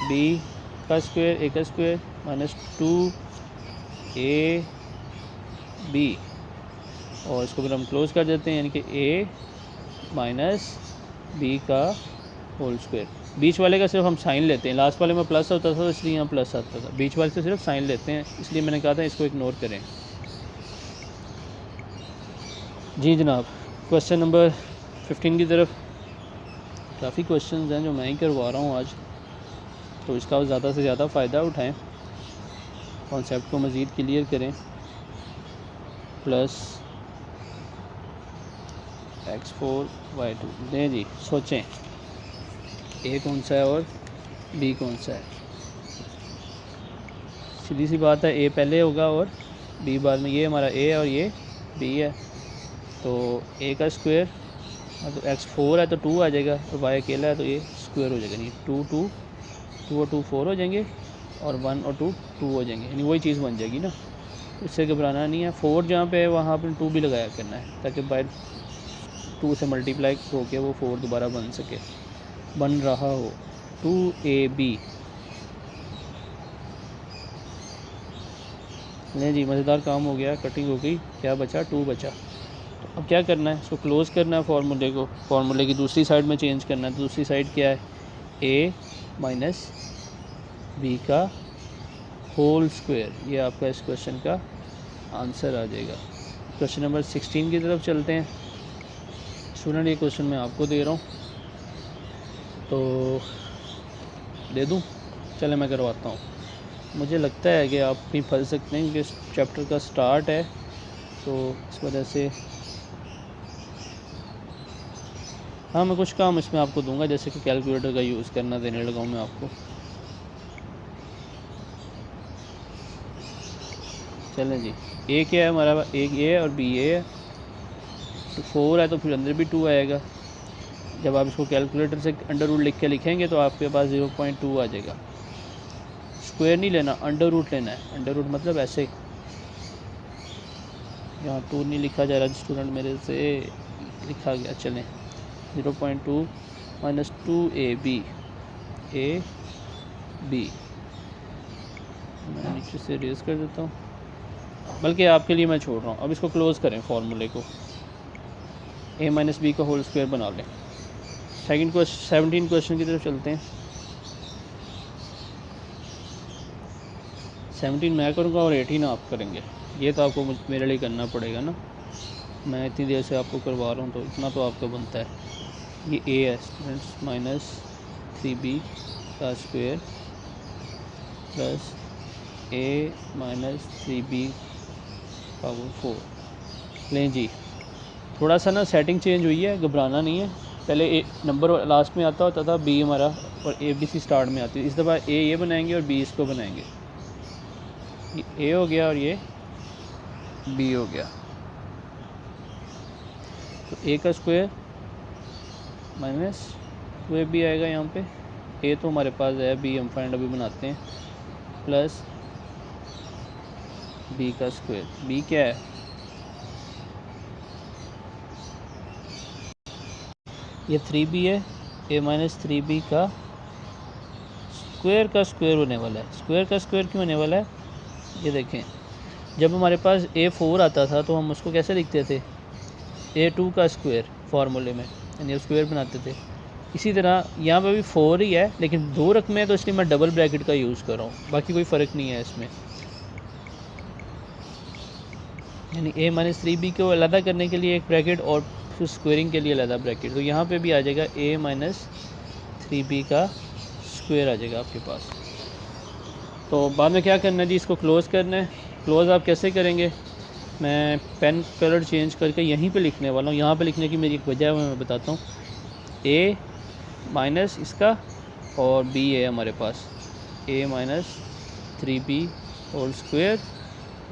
बी का स्क्वायर, ए का स्क्वायर माइनस 2 AB, और इसको फिर हम क्लोज कर देते हैं, यानी कि ए माइनस बी का होल स्क्वायर। बीच वाले का सिर्फ हम साइन लेते हैं, लास्ट वाले में प्लस होता था इसलिए यहाँ प्लस आता था, बीच वाले से सिर्फ साइन लेते हैं, इसलिए मैंने कहा था इसको इग्नोर करें। जी जनाब, क्वेश्चन नंबर 15 की तरफ। काफ़ी क्वेश्चंस हैं जो मैं ही करवा रहा हूँ आज, तो इसका ज़्यादा से ज़्यादा फ़ायदा उठाएं, कॉन्सेप्ट को मज़ीद क्लियर करें। प्लस x4y2 दें जी, सोचें ए कौन सा है और बी कौन सा है। सीधी सी बात है, ए पहले होगा और बी बाद में। ये हमारा ए है और ये बी है, तो ए का स्क्वायर तो x4 है तो 2 आ जाएगा, और y अकेला है तो ये स्क्वायर हो जाएगा। नहीं 2 और 2 4 हो जाएंगे, और 1 और 2 2 हो जाएंगे, यानी वही चीज़ बन जाएगी ना, इससे घबराना नहीं है। 4 जहाँ पे है वहाँ पर 2 भी लगाया करना है, ताकि बाय 2 से मल्टीप्लाई होके वो 4 दोबारा बन सके, बन रहा हो। 2AB नहीं जी, मज़ेदार काम हो गया, कटिंग हो गई, क्या बचा 2 बचा। तो अब क्या करना है, इसको क्लोज़ करना है, फार्मूले को, फार्मूले की दूसरी साइड में चेंज करना है। तो दूसरी साइड क्या है, ए माइनस बी का होल स्क्वायर, ये आपका इस क्वेश्चन का आंसर आ जाएगा। क्वेश्चन नंबर 16 की तरफ चलते हैं। स्टूडेंट, ये क्वेश्चन मैं आपको दे रहा हूँ, तो दे दूँ? चले मैं करवाता हूँ। मुझे लगता है कि आप भी फंस सकते हैं, क्योंकि इस चैप्टर का स्टार्ट है, तो इस वजह से हाँ मैं कुछ काम इसमें आपको दूंगा, जैसे कि कैलकुलेटर का यूज़ करना देने लगा हूँ मैं आपको। चलें जी, ए क्या है हमारा, एक ए है और बी ए है, तो 4 है तो फिर अंदर भी 2 आएगा। जब आप इसको कैलकुलेटर से अंडर रूट लिख के लिखेंगे तो आपके पास 0.2 आ जाएगा। स्क्वायर नहीं लेना, अंडर रूट लेना है। अंडर रूट मतलब ऐसे, यहाँ 2 नहीं लिखा जा रहा स्टूडेंट, मेरे से लिखा गया। चलें 0.2 माइनस 2AB मैं नीचे से रेज कर देता हूँ, बल्कि आपके लिए मैं छोड़ रहा हूँ। अब इसको क्लोज़ करें फार्मूले को, a माइनस बी का होल स्क्वायर बना लें। सेकंड क्वेश्चन 17 क्वेश्चन की तरफ चलते हैं। 17 मैं करूँगा और 18 आप करेंगे। ये तो आपको मेरे लिए करना पड़ेगा ना, मैं इतनी देर से आपको करवा रहा हूँ, तो इतना तो आपका बनता है। ये a है स्टूडेंट्स, माइनस 3b का square plus a minus 3b power 4। लें जी, थोड़ा सा ना सेटिंग चेंज हुई है, घबराना नहीं है। पहले ए नंबर लास्ट में आता होता था, बी हमारा और ए बी सी स्टार्ट में आती है। इस दफ़ा ए ये बनाएंगे और बी इसको बनाएंगे। ये ए हो गया और ये बी हो गया, तो ए का स्क्वायर माइनस 2AB आएगा यहाँ पे। ए तो हमारे पास है, बी हम फाइंड अभी बनाते हैं, प्लस बी का स्क्वायर। बी क्या है, ये 3b है, a माइनस 3b का स्क्वायर होने वाला है। स्क्वायर का स्क्वायर क्यों होने वाला है, ये देखें, जब हमारे पास a4 आता था तो हम उसको कैसे लिखते थे, a2 का स्क्वायर फार्मूले में, यानी स्क्वायर बनाते थे। इसी तरह यहाँ पे भी 4 ही है, लेकिन 2 रकमें हैं तो इसलिए मैं डबल ब्रैकेट का यूज़ कर रहा हूँ, बाकी कोई फ़र्क नहीं है इसमें। यानी a माइनस 3b को अलग करने के लिए एक ब्रैकेट और फिर स्क्वेयरिंग के लिए अलग ब्रैकेट, तो यहाँ पे भी आ जाएगा a माइनस 3b का स्क्वायर आ जाएगा आपके पास। तो बाद में क्या करना है जी, इसको क्लोज़ करना है। क्लोज़ आप कैसे करेंगे, मैं पेन कलर चेंज करके यहीं पे लिखने वाला हूँ। यहाँ पे लिखने की मेरी एक वजह है, मैं बताता हूँ। a माइनस इसका और b है हमारे पास, a minus 3b whole square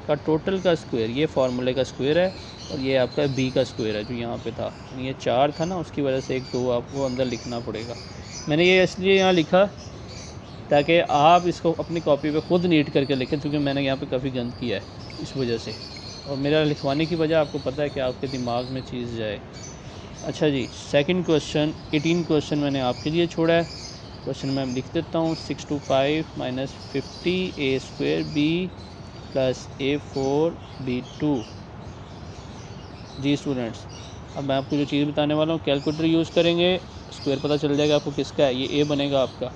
का टोटल का स्क्वायर, ये फार्मूले का स्क्वायर है, और ये आपका b का स्क्वायर है जो यहाँ पे था। ये 4 था ना, उसकी वजह से 1 2 आपको अंदर लिखना पड़ेगा। मैंने ये इसलिए यहाँ लिखा ताकि आप इसको अपनी कॉपी पे ख़ुद नीट करके लिखें, क्योंकि मैंने यहाँ पे काफ़ी गंद किया है इस वजह से। और मेरा लिखवाने की वजह आपको पता है कि आपके दिमाग में चीज़ जाए। अच्छा जी, सेकंड क्वेश्चन 18 क्वेश्चन मैंने आपके लिए छोड़ा है। क्वेश्चन मैं लिख देता हूँ 625 minus 50 a square b plus a4 b2। जी स्टूडेंट्स, अब मैं आपको जो चीज़ बताने वाला हूँ कैलकुलेटर यूज़ करेंगे, स्क्वायर पता चल जाएगा आपको किसका है। ये a बनेगा आपका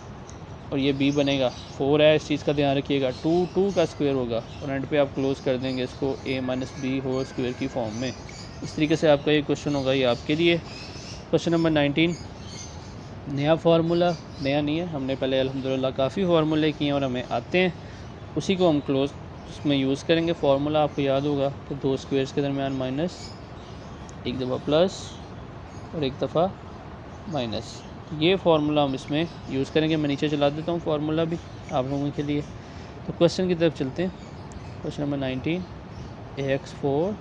और ये b बनेगा। 4 है, इस चीज़ का ध्यान रखिएगा। 2 का स्क्वायर होगा और एंड पे आप क्लोज कर देंगे इसको a minus B whole square की फॉर्म में। इस तरीके से आपका ये क्वेश्चन होगा, ये आपके लिए। क्वेश्चन नंबर 19, नया फार्मूला, नया नहीं है, हमने पहले अल्हम्दुलिल्लाह काफ़ी फार्मूले किए हैं और हमें आते हैं, उसी को हम क्लोज उसमें यूज़ करेंगे। फार्मूला आपको याद होगा कि दो स्क्वायर्स के दरमियान माइनस, एक दफ़ा प्लस और एक दफ़ा माइनस, ये फार्मूला हम इसमें यूज़ करेंगे। मैं नीचे चला देता हूँ फार्मूला भी आप लोगों के लिए। तो क्वेश्चन की तरफ चलते हैं। Question number 19, ax4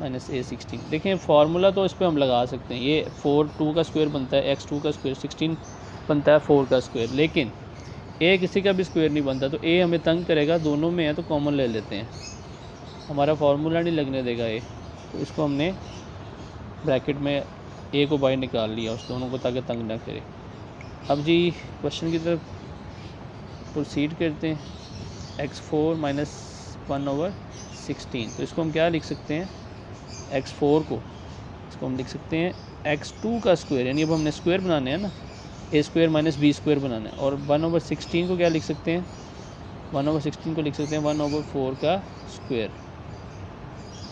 minus a16। देखें फार्मूला तो इस पर हम लगा सकते हैं, ये 2 का स्क्वायर बनता है, x2 का स्क्वायर 16 बनता है 4 का स्क्वायर, लेकिन a किसी का भी स्क्वायर नहीं बनता, तो a हमें तंग करेगा, दोनों में है तो कॉमन ले लेते हैं, हमारा फार्मूला नहीं लगने देगा a। तो इसको हमने ब्रैकेट में a को बाहर निकाल लिया उस दोनों को, ताकि तंग ना करे। अब जी क्वेश्चन की तरफ प्रोसीड करते हैं। x4 माइनस 1/16, तो इसको हम क्या लिख सकते हैं, x4 को इसको हम लिख सकते हैं x2 का स्क्वायर, यानी अब हमने स्क्वायर बनाने हैं ना, a square minus b square बनाना है। और 1/16 को क्या लिख सकते हैं, 1/16 को लिख सकते हैं 1/4 का स्क्वायर।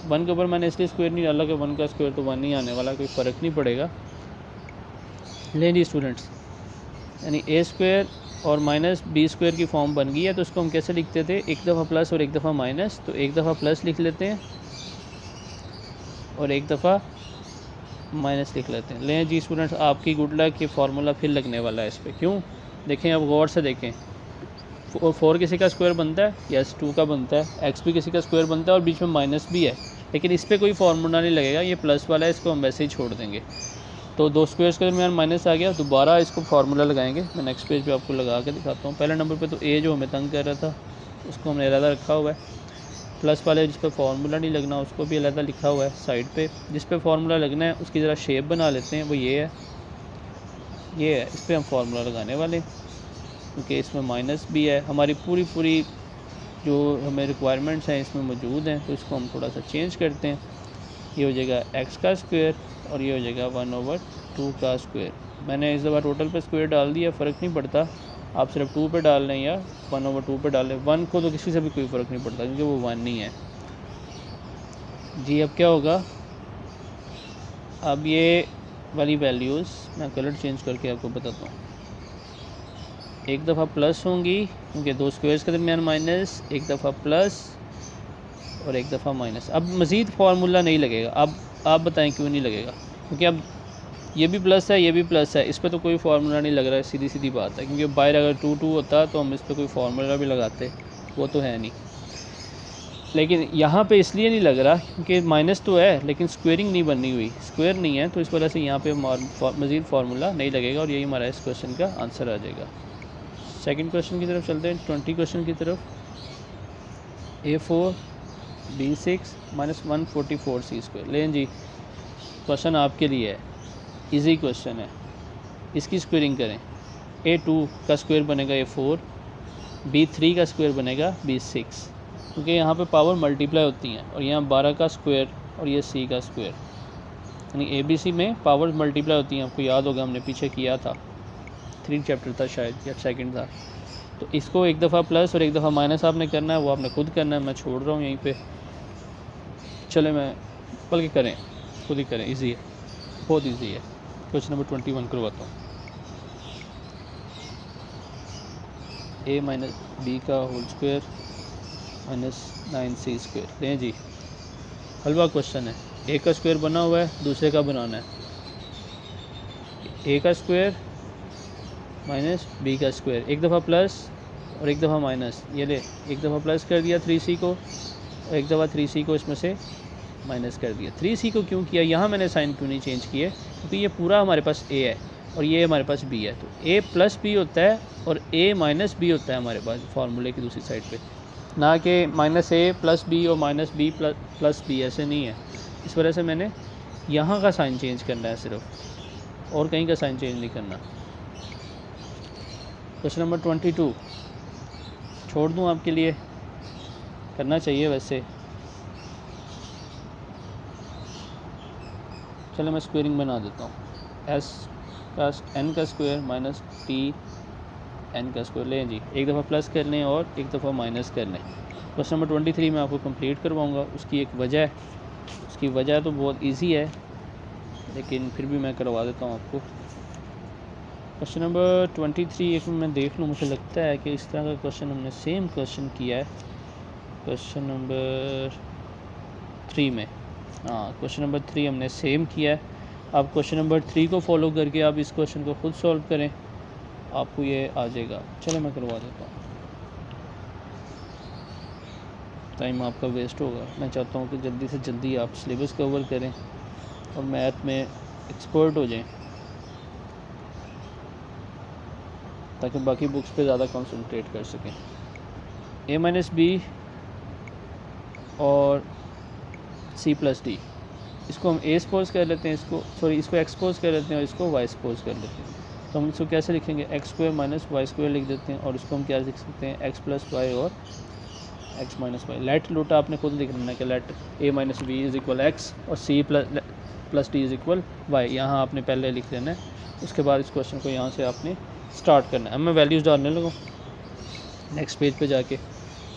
1 के ऊपर मैंने इसलिए स्क्वायर नहीं डाला कि 1 का स्क्वायर तो 1 ही आने वाला, कोई फ़र्क नहीं पड़ेगा। लें जी स्टूडेंट्स, यानी a स्क्वायर और माइनस बी स्क्वायर की फॉर्म बन गई है। तो इसको हम कैसे लिखते थे, एक दफ़ा प्लस और एक दफ़ा माइनस, तो एक दफ़ा प्लस लिख लेते हैं और एक दफ़ा माइनस लिख लेते हैं। लें जी स्टूडेंट्स, आपकी गुड लक, ये फार्मूला फिर लगने वाला है इस पर। क्यों, देखें अब गौर से देखें, 4 किसी का स्क्वायर बनता है, यस 2 का बनता है, x भी किसी का स्क्वायर बनता है और बीच में माइनस भी है, लेकिन इस पर कोई फार्मूला नहीं लगेगा, ये प्लस वाला है, इसको हम वैसे ही छोड़ देंगे। तो दो स्क्वायर्स के दरमियान माइनस आ गया, दोबारा इसको फार्मूला लगाएंगे। मैं नेक्स्ट पेज पे आपको लगा के दिखाता हूँ। पहले नंबर पे तो a जो हमें तंग कर रहा था उसको हमने अलग रखा हुआ है, प्लस वाले जिस पे फार्मूला नहीं लगना उसको भी अलग लिखा हुआ है साइड पे। जिस पे फार्मूला लगना है उसकी ज़रा शेप बना लेते हैं, वो ये है, ये है, इस पर हम फार्मूला लगाने वाले, क्योंकि इसमें माइनस भी है, हमारी पूरी जो हमें रिक्वायरमेंट्स हैं इसमें मौजूद हैं। तो इसको हम थोड़ा सा चेंज करते हैं, ये हो जाएगा x का स्क्वायर और ये हो जाएगा 1/2 का स्क्वायर। मैंने इस दफ़ा टोटल पे स्क्वायर डाल दिया, फ़र्क नहीं पड़ता, आप सिर्फ 2 पे डाल लें या 1/2 पे डाल लें। 1 को तो किसी से भी कोई फ़र्क नहीं पड़ता क्योंकि वो 1 नहीं है जी। अब क्या होगा, अब ये वाली वैल्यूज़ मैं कलर चेंज करके आपको बताता हूँ। एक दफ़ा प्लस होंगी क्योंकि दो स्क्वायर्स के दरमियान माइनस, एक दफ़ा प्लस और एक दफ़ा माइनस। अब मज़ीद फार्मूला नहीं लगेगा। अब आप बताएं क्यों नहीं लगेगा, क्योंकि अब ये भी प्लस है, ये भी प्लस है, इस पर तो कोई फार्मूला नहीं लग रहा है, सीधी बात है। क्योंकि बाहर अगर 2 होता तो हम इस पर कोई फार्मूला भी लगाते, वो तो है नहीं। लेकिन यहाँ पे इसलिए नहीं लग रहा क्योंकि माइनस तो है लेकिन स्क्वेयरिंग नहीं बनी हुई, स्क्वायर नहीं है, तो इस वजह से यहाँ पे मज़ीद फार्मूला नहीं लगेगा और यही हमारा इस क्वेश्चन का आंसर आ जाएगा। सेकंड क्वेश्चन की तरफ चलते हैं, 20 क्वेश्चन की तरफ। a4 b6 minus 144 c square. लें जी, क्वेश्चन आपके लिए है, इजी क्वेश्चन है, इसकी स्क्वेयरिंग करें। a2 का स्क्वायर बनेगा a4, b3 का स्क्वायर बनेगा b6, क्योंकि यहाँ पे पावर मल्टीप्लाई होती हैं और यहाँ 12 का स्क्वायर और ये c का स्क्वायर, यानी ABC में पावर मल्टीप्लाई होती हैं। आपको याद होगा हमने पीछे किया था, 3 चैप्टर था शायद या सेकंड था। तो इसको एक दफ़ा प्लस और एक दफ़ा माइनस आपने करना है, वो आपने खुद करना है, मैं छोड़ रहा हूँ यहीं पे। चले मैं बल्कि करें, खुद ही करें, इजी है, बहुत इजी है। क्वेश्चन नंबर 21 करवाता हूँ। a माइनस बी का whole square minus 9c square. लें जी, हलवा क्वेश्चन है, a का स्क्वायर बना हुआ है, दूसरे का बनाना है। a का स्क्वायर माइनस b का स्क्वायर, एक दफ़ा प्लस और एक दफ़ा माइनस। ये ले, एक दफ़ा प्लस कर दिया 3c को और एक दफ़ा 3c को इसमें से माइनस कर दिया। 3c को क्यों किया, यहाँ मैंने साइन क्यों नहीं चेंज किए, क्योंकि ये पूरा हमारे पास a है और ये हमारे पास b है। तो a प्लस b होता है और a माइनस b होता है हमारे पास फार्मूले की दूसरी साइड पे। ना कि माइनस ए प्लस बी और माइनस बी प्लस बी, ऐसे नहीं है। इस वजह से मैंने यहाँ का साइन चेंज करना है सिर्फ, और कहीं का साइन चेंज नहीं करना। क्वेश्चन नंबर 22 छोड़ दूँ आपके लिए, करना चाहिए वैसे। चलो मैं स्क्वेयरिंग बना देता हूँ। एस का एन का स्क्वायर माइनस टी एन का स्क्वायर लें जी, एक दफ़ा प्लस कर लें और एक दफ़ा माइनस कर लें। क्वेश्चन नंबर 23 मैं आपको कंप्लीट करवाऊँगा। उसकी एक वजह है, उसकी वजह तो बहुत इजी है, लेकिन फिर भी मैं करवा देता हूँ आपको। क्वेश्चन नंबर 23 एक मैं देख लूँ, मुझे लगता है कि इस तरह का क्वेश्चन हमने सेम क्वेश्चन किया है क्वेश्चन नंबर 3 में। हाँ, क्वेश्चन नंबर 3 हमने सेम किया है। आप क्वेश्चन नंबर 3 को फॉलो करके आप इस क्वेश्चन को खुद सॉल्व करें, आपको ये आ जाएगा। चलो मैं करवा देता हूँ, टाइम आपका वेस्ट होगा। मैं चाहता हूँ कि जल्दी से जल्दी आप सिलेबस कवर करें और मैथ में एक्सपर्ट हो जाएं, ताकि बाकी बुक्स पे ज़्यादा कंसंट्रेट कर सकें। ए माइनस बी और सी प्लस डी, इसको हम ए सपोज कर लेते हैं, इसको एक्सपोज कर लेते हैं और इसको वाई सपोज कर लेते हैं। तो हम इसको कैसे लिखेंगे, X square minus Y square लिख देते हैं, और इसको हम क्या लिख सकते हैं, एक्स प्लस वाई और एक्स माइनस वाई। लेट लूटा आपने खुद लिख लेना कि let a minus b is equal x और c plus d is equal y, यहाँ आपने पहले लिख लेना है। उसके बाद इस क्वेश्चन को यहाँ से आपने स्टार्ट करना है। अब मैं वैल्यूज़ डालने लगूँ नेक्स्ट पेज पे जाके,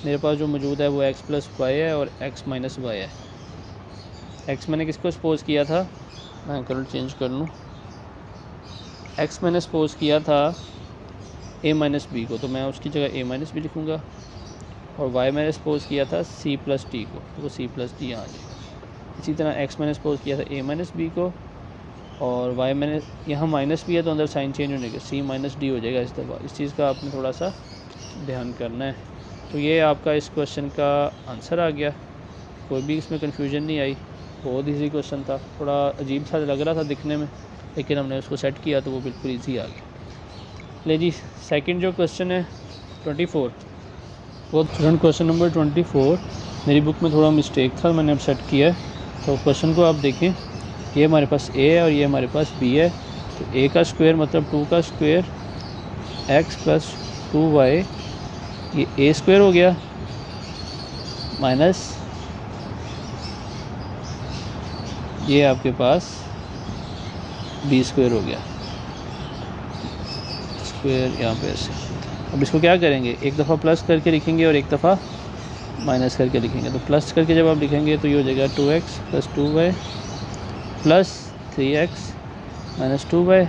मेरे पास जो मौजूद है वो एक्स प्लस वाई है और एक्स माइनस वाई है। एक्स मैंने किसको सपोज किया था, मैं कलर चेंज कर लूँ, एक्स मैंने सपोज किया था ए माइनस बी को, तो मैं उसकी जगह ए माइनस बी लिखूँगा। और वाई मैंने सपोज किया था सी प्लस डी को, तो वो सी प्लस डी यहाँ आ जाएगा। इसी तरह एक्स मैंने सपोज किया था ए माइनस बी को, और वाई मैंने यहाँ माइनस बी है तो अंदर साइन चेंज होने के सी माइनस डी हो जाएगा इस दफ़ा। इस चीज़ का आपने थोड़ा सा ध्यान करना है। तो ये आपका इस क्वेश्चन का आंसर आ गया, कोई भी इसमें कन्फ्यूजन नहीं आई। बहुत ईजी क्वेश्चन था, थोड़ा अजीब सा लग रहा था दिखने में, लेकिन हमने उसको सेट किया तो वो बिल्कुल ईजी आ गया। ले जी, सेकंड जो क्वेश्चन है 24, वो क्वेश्चन नंबर 24 मेरी बुक में थोड़ा मिस्टेक था, मैंने अब सेट किया है। तो क्वेश्चन को आप देखें, ये हमारे पास ए है और ये हमारे पास बी है। तो ए का स्क्वायर मतलब 2 का स्क्वायर एक्स प्लस 2y, ये ए स्क्वायर हो गया माइनस ये आपके पास बी स्क्वायर हो गया, स्क्वायर यहाँ पे ऐसे। अब इसको क्या करेंगे, एक दफ़ा प्लस करके लिखेंगे और एक दफ़ा माइनस करके लिखेंगे। तो प्लस करके जब आप लिखेंगे तो ये हो जाएगा 2x plus 2y plus 3x minus 2y।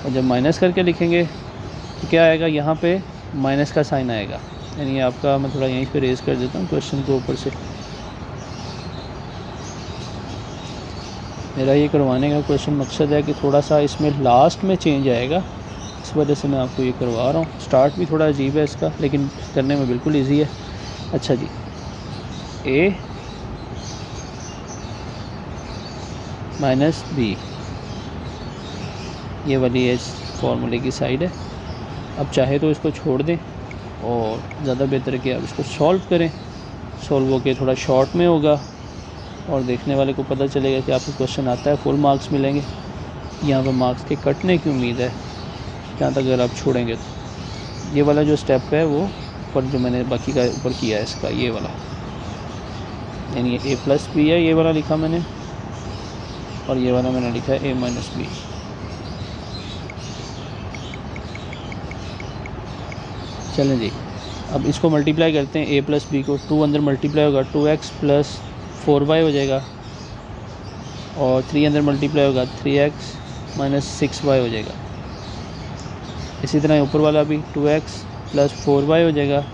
और जब माइनस करके लिखेंगे तो क्या आएगा, यहाँ पे माइनस का साइन आएगा। यानी आपका, मैं थोड़ा यहीं पे रेज कर देता हूँ क्वेश्चन को ऊपर से। मेरा ये करवाने का क्वेश्चन मकसद है कि थोड़ा सा इसमें लास्ट में चेंज आएगा, इस वजह से मैं आपको ये करवा रहा हूँ। स्टार्ट भी थोड़ा अजीब है इसका, लेकिन करने में बिल्कुल इजी है। अच्छा जी, ए माइनस बी, ये वाली इस फॉर्मूले की साइड है। अब चाहे तो इसको छोड़ दें और ज़्यादा बेहतर है कि आप इसको सॉल्व करें। सॉल्व होके थोड़ा शॉर्ट में होगा और देखने वाले को पता चलेगा कि आपको क्वेश्चन आता है, फुल मार्क्स मिलेंगे। यहाँ पर मार्क्स के कटने की उम्मीद है जहाँ तक अगर आप छोड़ेंगे तो। ये वाला जो स्टेप है वो ऊपर जो मैंने बाकी का ऊपर किया है इसका, ये वाला, यानी ए प्लस बी है, ये वाला लिखा मैंने, और ये वाला मैंने लिखा है ए माइनस बी। चलें जी, अब इसको मल्टीप्लाई करते हैं, ए प्लस बी को। 2 अंदर मल्टीप्लाई होगा 2x प्लस 4y हो जाएगा, और 3 अंदर मल्टीप्लाई होगा 3x माइनस 6y हो जाएगा। इसी तरह ऊपर वाला भी 2x प्लस 4y हो जाएगा,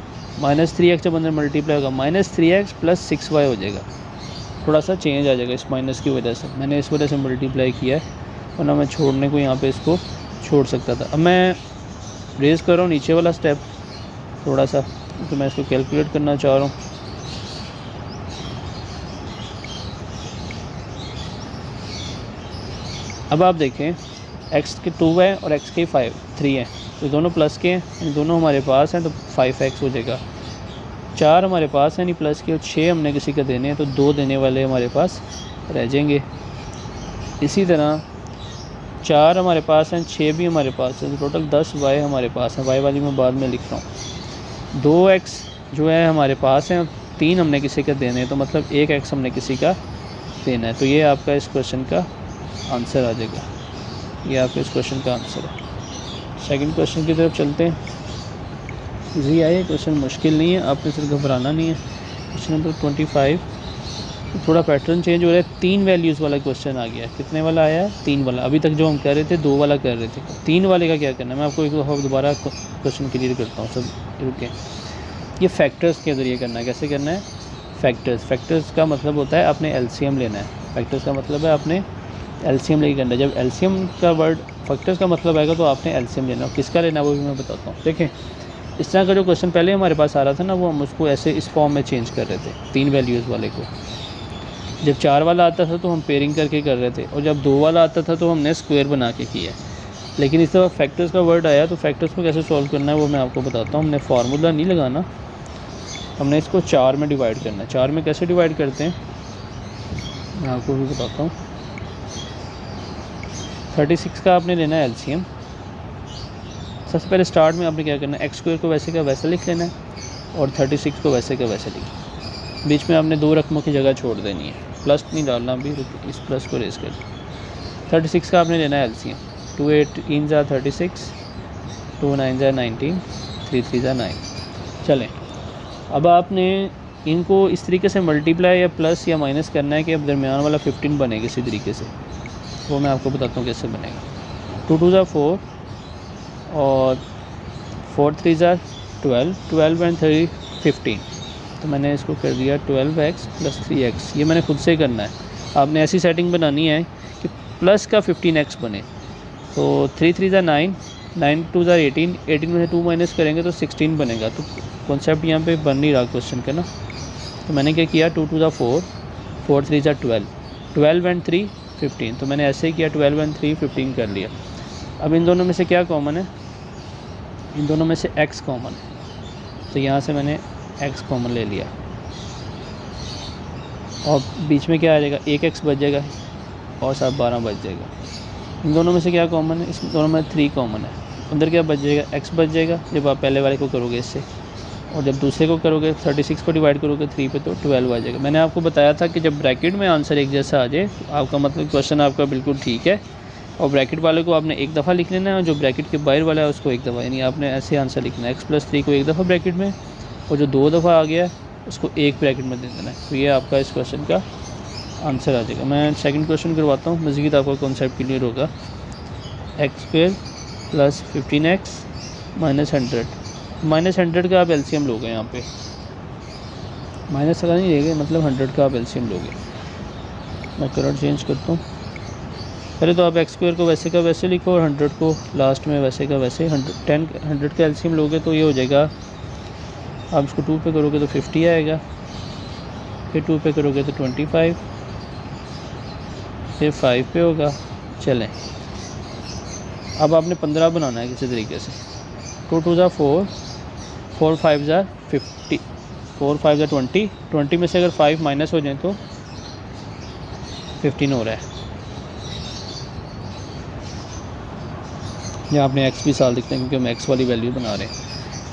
माइनस 3x जब अंदर मल्टीप्लाई होगा माइनस 3x प्लस 6y हो जाएगा। थोड़ा सा चेंज आ जाएगा इस माइनस की वजह से, मैंने इस वजह से मल्टीप्लाई किया है, वरना मैं छोड़ने को यहाँ पे इसको छोड़ सकता था। अब मैं रेज़ कर रहा हूँ नीचे वाला स्टेप थोड़ा सा, तो मैं इसको कैलकुलेट करना चाह रहा हूँ। अब आप देखें एक्स के 2 है और एक्स के 3 है, तो दोनों प्लस के हैं, इन दोनों हमारे पास हैं, तो 5x हो जाएगा। 4 हमारे पास है नहीं प्लस के, और 6 हमने किसी का देने हैं, तो 2 देने वाले हमारे पास रह जाएंगे। इसी तरह 4 हमारे पास हैं, 6 भी हमारे पास है, तो टोटल 10y हमारे पास है। y वाली मैं बाद में लिख रहा हूँ। 2x जो है हमारे पास है, 3 हमने किसी का देने हैं, तो मतलब 1x हमने किसी का देना है। तो ये आपका इस क्वेश्चन का आंसर आ जाएगा, ये आपके इस क्वेश्चन का आंसर है। सेकंड क्वेश्चन की तरफ चलते हैं। इजी आए, क्वेश्चन मुश्किल नहीं है, आपने सिर्फ घबराना नहीं है। क्वेश्चन नंबर 25, थोड़ा पैटर्न चेंज हो रहा है, 3 वैल्यूज़ वाला क्वेश्चन आ गया है। कितने वाला आया है? 3 वाला। अभी तक जो हम कर रहे थे 2 वाला कर रहे थे, 3 वाले का क्या करना है मैं आपको एक दफ़ा दोबारा क्वेश्चन क्लियर करता हूँ। सब रुके, ये फैक्टर्स के ज़रिए करना है। कैसे करना है? फैक्टर्स का मतलब होता है आपने एलसीएम लेना है। फैक्टर्स का मतलब है आपने एलसीएम लेके करना है। जब एलसीएम का वर्ड फैक्टर्स का मतलब आएगा तो आपने एलसीएम लेना है। किसका लेना है वो भी मैं बताता हूँ। देखें, इस तरह का जो क्वेश्चन पहले हमारे पास आ रहा था ना, वो हम उसको ऐसे इस फॉर्म में चेंज कर रहे थे, 3 वैल्यूज़ वाले को। जब 4 वाला आता था तो हम पेयरिंग करके कर रहे थे, और जब 2 वाला आता था तो हमने स्क्वायर बना के किया। लेकिन इस दफ़ा फैक्टर्स का वर्ड आया, तो फैक्टर्स को कैसे सॉल्व करना है वो मैं आपको बताता हूँ। हमने फार्मूला नहीं लगाना, हमने इसको 4 में डिवाइड करना है। 4 में कैसे डिवाइड करते हैं मैं आपको भी बताता हूँ। 36 का आपने लेना है एलसीएम। सबसे पहले स्टार्ट में आपने क्या करना है, एक्स स्क्वायर को वैसे का वैसे लिख लेना है, और 36 को वैसे का वैसे लिख। बीच में आपने 2 रकमों की जगह छोड़ देनी है, प्लस नहीं डालना, भी इस प्लस को रेस कर। 36 का आपने लेना है एलसीएम। 2 8 × 36, 2 9 × 19, 3 3 × 9। चलें, अब आपने इनको इस तरीके से मल्टीप्लाई या प्लस या माइनस करना है कि अब दरमियान वाला 15 बने किसी तरीके से। वो मैं आपको बताता हूँ कैसे बनेगा। 2 2 ज़ा 4 और 4 3 ज़ा 12, 12 और 3 15। तो मैंने इसको कर दिया 12x + 3x। ये मैंने खुद से करना है। आपने ऐसी सेटिंग बनानी है कि प्लस का 15x बने। तो 3 3 ज़ा 9, 9 2 ज़ा 18, 18 में से 2 माइनस करेंगे तो 16 बनेगा। तो कॉन्सेप्ट यहाँ पे बन नहीं रहा क्वेश्चन का ना। तो मैंने क्या किया, 2 2 ज़ा 4, 4 3 ज़ा 12, 12 और 3 15। तो मैंने ऐसे ही किया, 12 और 3 15 कर लिया। अब इन दोनों में से क्या कॉमन है? इन दोनों में से x कॉमन है, तो यहाँ से मैंने x कॉमन ले लिया, और बीच में क्या आ जाएगा, 1x बच जाएगा, और साथ 12 बच जाएगा। इन दोनों में से क्या कॉमन है? इस दोनों में 3 कॉमन है। अंदर क्या बच जाएगा, x बच जाएगा जब आप पहले वाले को करोगे इससे, और जब दूसरे को करोगे 36 को डिवाइड करोगे 3 पे तो 12 आ जाएगा। मैंने आपको बताया था कि जब ब्रैकेट में आंसर एक जैसा आ जाए तो आपका मतलब क्वेश्चन आपका बिल्कुल ठीक है, और ब्रैकेट वाले को आपने एक दफ़ा लिख लेना है, और जो ब्रैकेट के बाहर वाला है उसको एक दफ़ा, यानी आपने ऐसे आंसर लिखना है, x + 3 को एक दफ़ा ब्रैकेट में, और जो 2 दफ़ा आ गया है उसको एक ब्रैकेट में दे देना है। तो ये आपका इस क्वेश्चन का आंसर आ जाएगा। मैं सेकंड क्वेश्चन करवाता हूँ, मज़ीद आपका कॉन्सेप्ट क्लियर होगा। x² + 15x - 100। -100 का आप एलसीएम लोगे, यहाँ पे माइनस का नहीं लेंगे, मतलब 100 का आप एलसीएम लोगे। मैं कलर चेंज करता हूँ। पहले तो आप x² को वैसे का वैसे लिखो, और 100 को लास्ट में वैसे का वैसे। 100 का एलसीएम लोगे तो ये हो जाएगा, आप इसको 2 पे करोगे तो 50 आएगा, फिर 2 पे करोगे तो 25, फिर 5 पे होगा। चलें, अब आपने 15 बनाना है किसी तरीके से। 2 2 ज़ा 4, 4 5 ज़ा 50, 4 5 ज़ा 20, 20 में से अगर 5 माइनस हो जाए तो 15 हो रहा है। यहाँ आपने x भी साल दिखते हैं क्योंकि हम x वाली वैल्यू बना रहे हैं।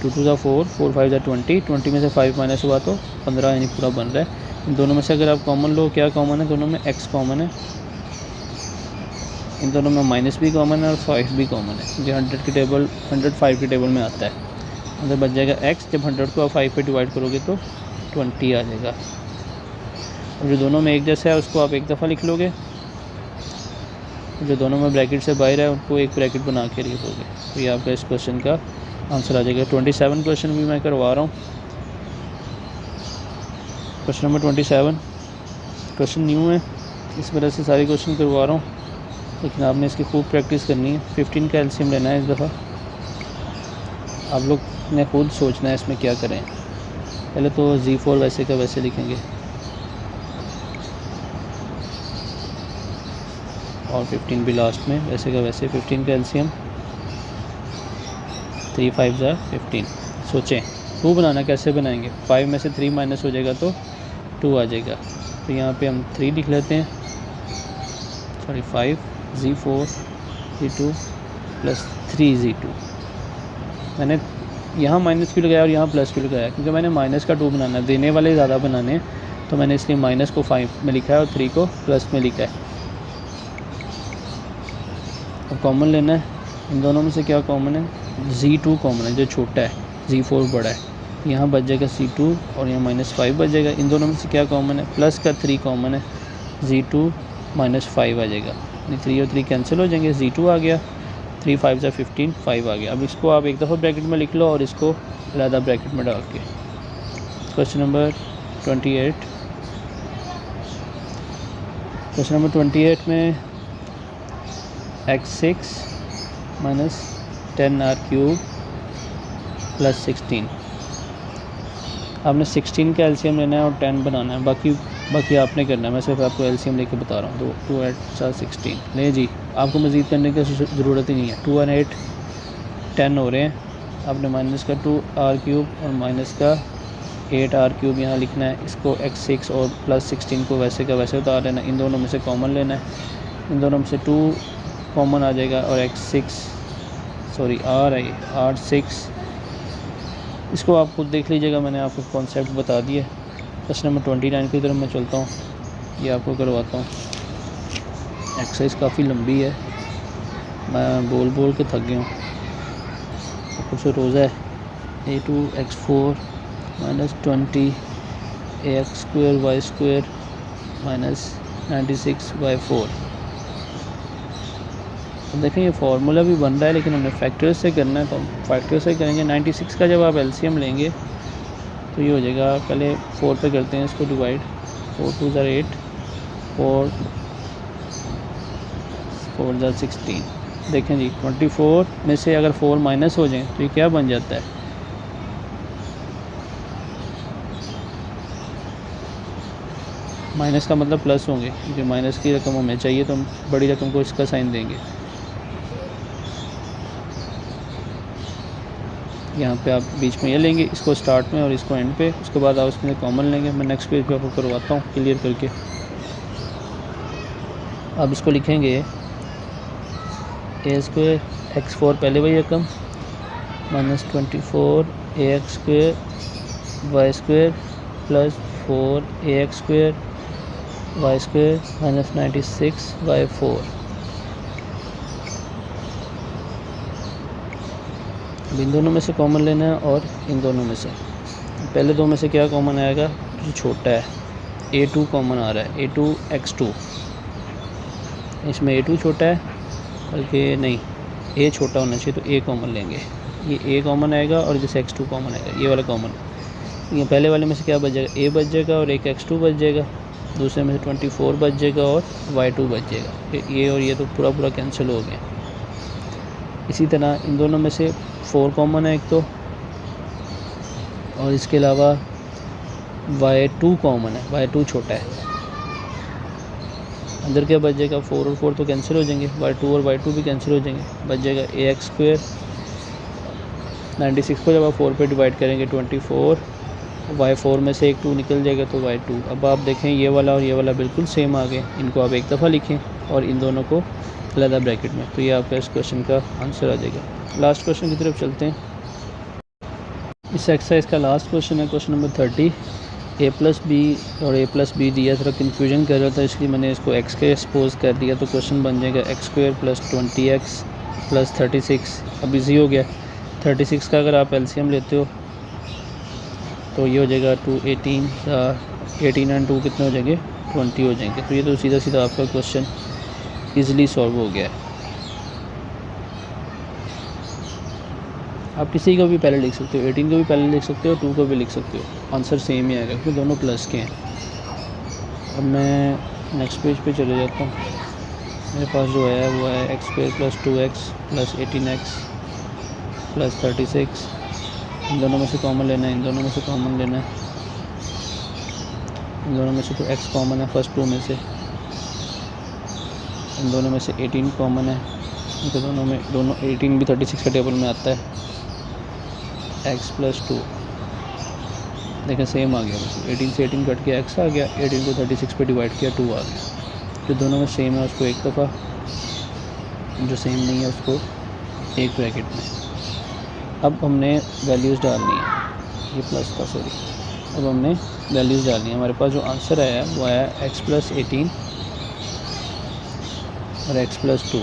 2 2 ज़ा 4, 4 5 ज़ा 20, 20 में से 5 माइनस हुआ तो 15, यानी पूरा बन रहा है। इन दोनों में से अगर आप कॉमन लो, क्या कॉमन है? दोनों में x कॉमन है, इन दोनों में माइनस भी कॉमन है और 5 भी कॉमन है, क्योंकि 105 के टेबल में आता है। अंदर बच जाएगा x। जब 100 को आप 5 पे डिवाइड करोगे तो 20 आ जाएगा। और जो दोनों में एक जैसा है उसको आप एक दफ़ा लिख लोगे, जो दोनों में ब्रैकेट से बाहर है उनको एक ब्रैकेट बना के लिख दोगे। तो ये आपका इस क्वेश्चन का आंसर आ जाएगा। 27 क्वेश्चन भी मैं करवा रहा हूँ। क्वेश्चन नंबर 27 क्वेश्चन न्यू है, इस वजह से सारे क्वेश्चन करवा रहा हूँ, लेकिन आपने इसकी खूब प्रैक्टिस करनी है। 15 का एलसीएम लेना है इस दफ़ा। आप लोग ने खुद सोचना है इसमें क्या करें। पहले तो Z4 वैसे का वैसे लिखेंगे। और 15 भी लास्ट में, वैसे का वैसे 15 का एलसीएम 3 5 15। सोचें 2 बनाना कैसे बनाएंगे, 5 में से 3 माइनस हो जाएगा तो 2 आ जाएगा। तो यहाँ पे हम 3 लिख लेते हैं, sorry 5 Z4 Z2 plus 3 Z2। मैंने यहाँ माइनस क्यों लगाया और यहाँ प्लस क्यों लगाया, क्योंकि मैंने माइनस का 2 बनाना है, देने वाले ज़्यादा बनाने हैं, तो मैंने इसलिए माइनस को 5 में लिखा है और 3 को प्लस में लिखा है। अब कॉमन लेना है, इन दोनों में से क्या कॉमन है, Z2 कॉमन है जो छोटा है, Z4 बड़ा है, यहाँ बच जाएगा C2 और यहाँ -5 बच जाएगा। इन दोनों में से क्या कॉमन है, प्लस का 3 कॉमन है, Z2 -5 आ जाएगा, 3 और 3 कैंसिल हो जाएंगे, Z2 आ गया, 3 5 15 5 आ गया। अब इसको आप एक दफ़ा ब्रैकेट में लिख लो और इसको अलग ब्रैकेट में डाल के। क्वेश्चन नंबर 28, क्वेश्चन नंबर 28 में x6 माइनस 10r³ प्लस 16, आपने 16 का एलसीएम लेना है और 10 बनाना है, बाकी आपने करना है, मैं सिर्फ आपको एलसीएम लेके बता रहा हूँ। 2 8 16 ले जी, आपको मज़ीद करने की ज़रूरत ही नहीं है। 2 और 8 10 हो रहे हैं, आपने माइनस का 2r³ और माइनस का 8r³ यहाँ लिखना है, इसको x6 और प्लस 16 को वैसे का वैसे उतार लेना, इन दोनों में से कॉमन लेना है, इन दोनों में से 2 कॉमन आ जाएगा और r6 इसको आप खुद देख लीजिएगा, मैंने आपको कॉन्सेप्ट बता दिया। क्वेश्चन नंबर 29 की तरफ मैं चलता हूँ, ये आपको करवाता हूँ। एक्सरसाइज काफ़ी लंबी है, मैं बोल के थक गया हूँ, कुछ रोज़ा है। a2 x4 minus 20 ax² y² minus 96 y4। तो देखें ये फार्मूला भी बन रहा है, लेकिन हमने फैक्टर्स से करना है, तो हम फैक्टर से करेंगे। 96 का जब आप एलसीएम लेंगे तो ये हो जाएगा, पहले 4 पे करते हैं इसको डिवाइड, 4 2 8 4 4 16। देखें जी 24 में से अगर 4 माइनस हो जाए तो ये क्या बन जाता है, माइनस का मतलब प्लस होंगे, क्योंकि माइनस की रकम हमें चाहिए तो हम बड़ी रकम को इसका साइन देंगे। यहाँ पे आप बीच में ये लेंगे, इसको स्टार्ट में और इसको एंड पे, उसके बाद आप उसमें कॉमन लेंगे। मैं नेक्स्ट पेज पे आपको करवाता हूँ क्लियर करके। अब इसको लिखेंगे a² x4 पहले वही रकम minus 24 ax² y² plus 4 ax² y² minus 96 y4। अब इन दोनों में से कॉमन लेना है और इन दोनों में से, पहले दो में से क्या कॉमन आएगा, जो छोटा है a2 कॉमन आ रहा है, a2 x2, इसमें a2 छोटा है, बल्कि नहीं a छोटा होना चाहिए, तो a कॉमन लेंगे, ये a कॉमन आएगा और जैसे x2 कॉमन आएगा, ये वाला कॉमन। ये पहले वाले में से क्या बच जाएगा, a बच जाएगा और एक x2 बच जाएगा, दूसरे में से 24 बच जाएगा और y2 बच जाएगा, ये और ये तो पूरा कैंसिल हो गया। इसी तरह इन दोनों में से 4 कॉमन है एक तो, और इसके अलावा y2 कॉमन है, y2 छोटा है, अंदर क्या बच जाएगा, 4 और 4 तो कैंसिल हो जाएंगे, y2 और y2 भी कैंसिल हो जाएंगे, बच जाएगा ax²। 96 को जब आप 4 पे डिवाइड करेंगे 24, y4 में से एक 2 निकल जाएगा तो y2। अब आप देखें ये वाला और ये वाला बिल्कुल सेम आ गए, इनको आप एक दफ़ा लिखें और इन दोनों को अलग ब्रैकेट में, तो ये आपका इस क्वेश्चन का आंसर आ जाएगा। लास्ट क्वेश्चन की तरफ चलते हैं। इस एक्सरसाइज का लास्ट क्वेश्चन है क्वेश्चन नंबर 30। a+b और a+b दिया, थोड़ा कन्फ्यूजन कर रहा था इसलिए मैंने इसको x के सपोज कर दिया, तो क्वेश्चन बन जाएगा x² प्लस 20x प्लस 36। अब इजी हो गया। 36 का अगर आप एलसीएम लेते हो तो ये हो जाएगा 2 18 18 एंड 2 कितने हो जाएंगे, 20 हो जाएंगे। तो ये तो सीधा सीधा आपका क्वेश्चन ईज़िली सॉल्व हो गया है। आप किसी को भी पहले लिख सकते हो, 18 को भी पहले लिख सकते हो, 2 को भी लिख सकते हो, आंसर सेम ही आएगा क्योंकि दोनों प्लस के हैं। अब मैं नेक्स्ट पेज पे चले जाता हूँ। मेरे पास जो है वो है x² plus 2x plus 18x plus 36। इन दोनों में से कॉमन लेना है, इन दोनों में से कॉमन लेना है, इन दोनों में से तो x कॉमन है फर्स्ट 2 में से, इन दोनों में से 18 कॉमन है, तो दोनों 18 भी 36 के टेबल में आता है। x प्लस 2 देखें सेम आ गया, 18 से 18 कट के x आ गया, 18 को 36 पे डिवाइड किया 2 आ गया। जो दोनों में सेम है उसको एक दफ़ा, जो सेम नहीं है उसको एक ब्रैकेट में। अब हमने वैल्यूज़ डालनी है, ये प्लस था सॉरी, अब हमने वैल्यूज़ डालनी है। हमारे पास जो आंसर आया वो आया x प्लस 18 और x प्लस 2।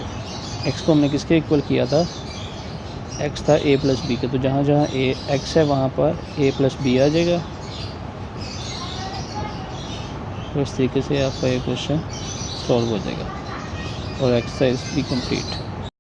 x को हमने किसके इक्वल किया था, x था a प्लस बी का, तो जहाँ जहाँ x है वहाँ पर a प्लस बी आ जाएगा। तो इस तरीके से आपका ये क्वेश्चन सॉल्व हो जाएगा और एक्सरसाइज भी कंप्लीट।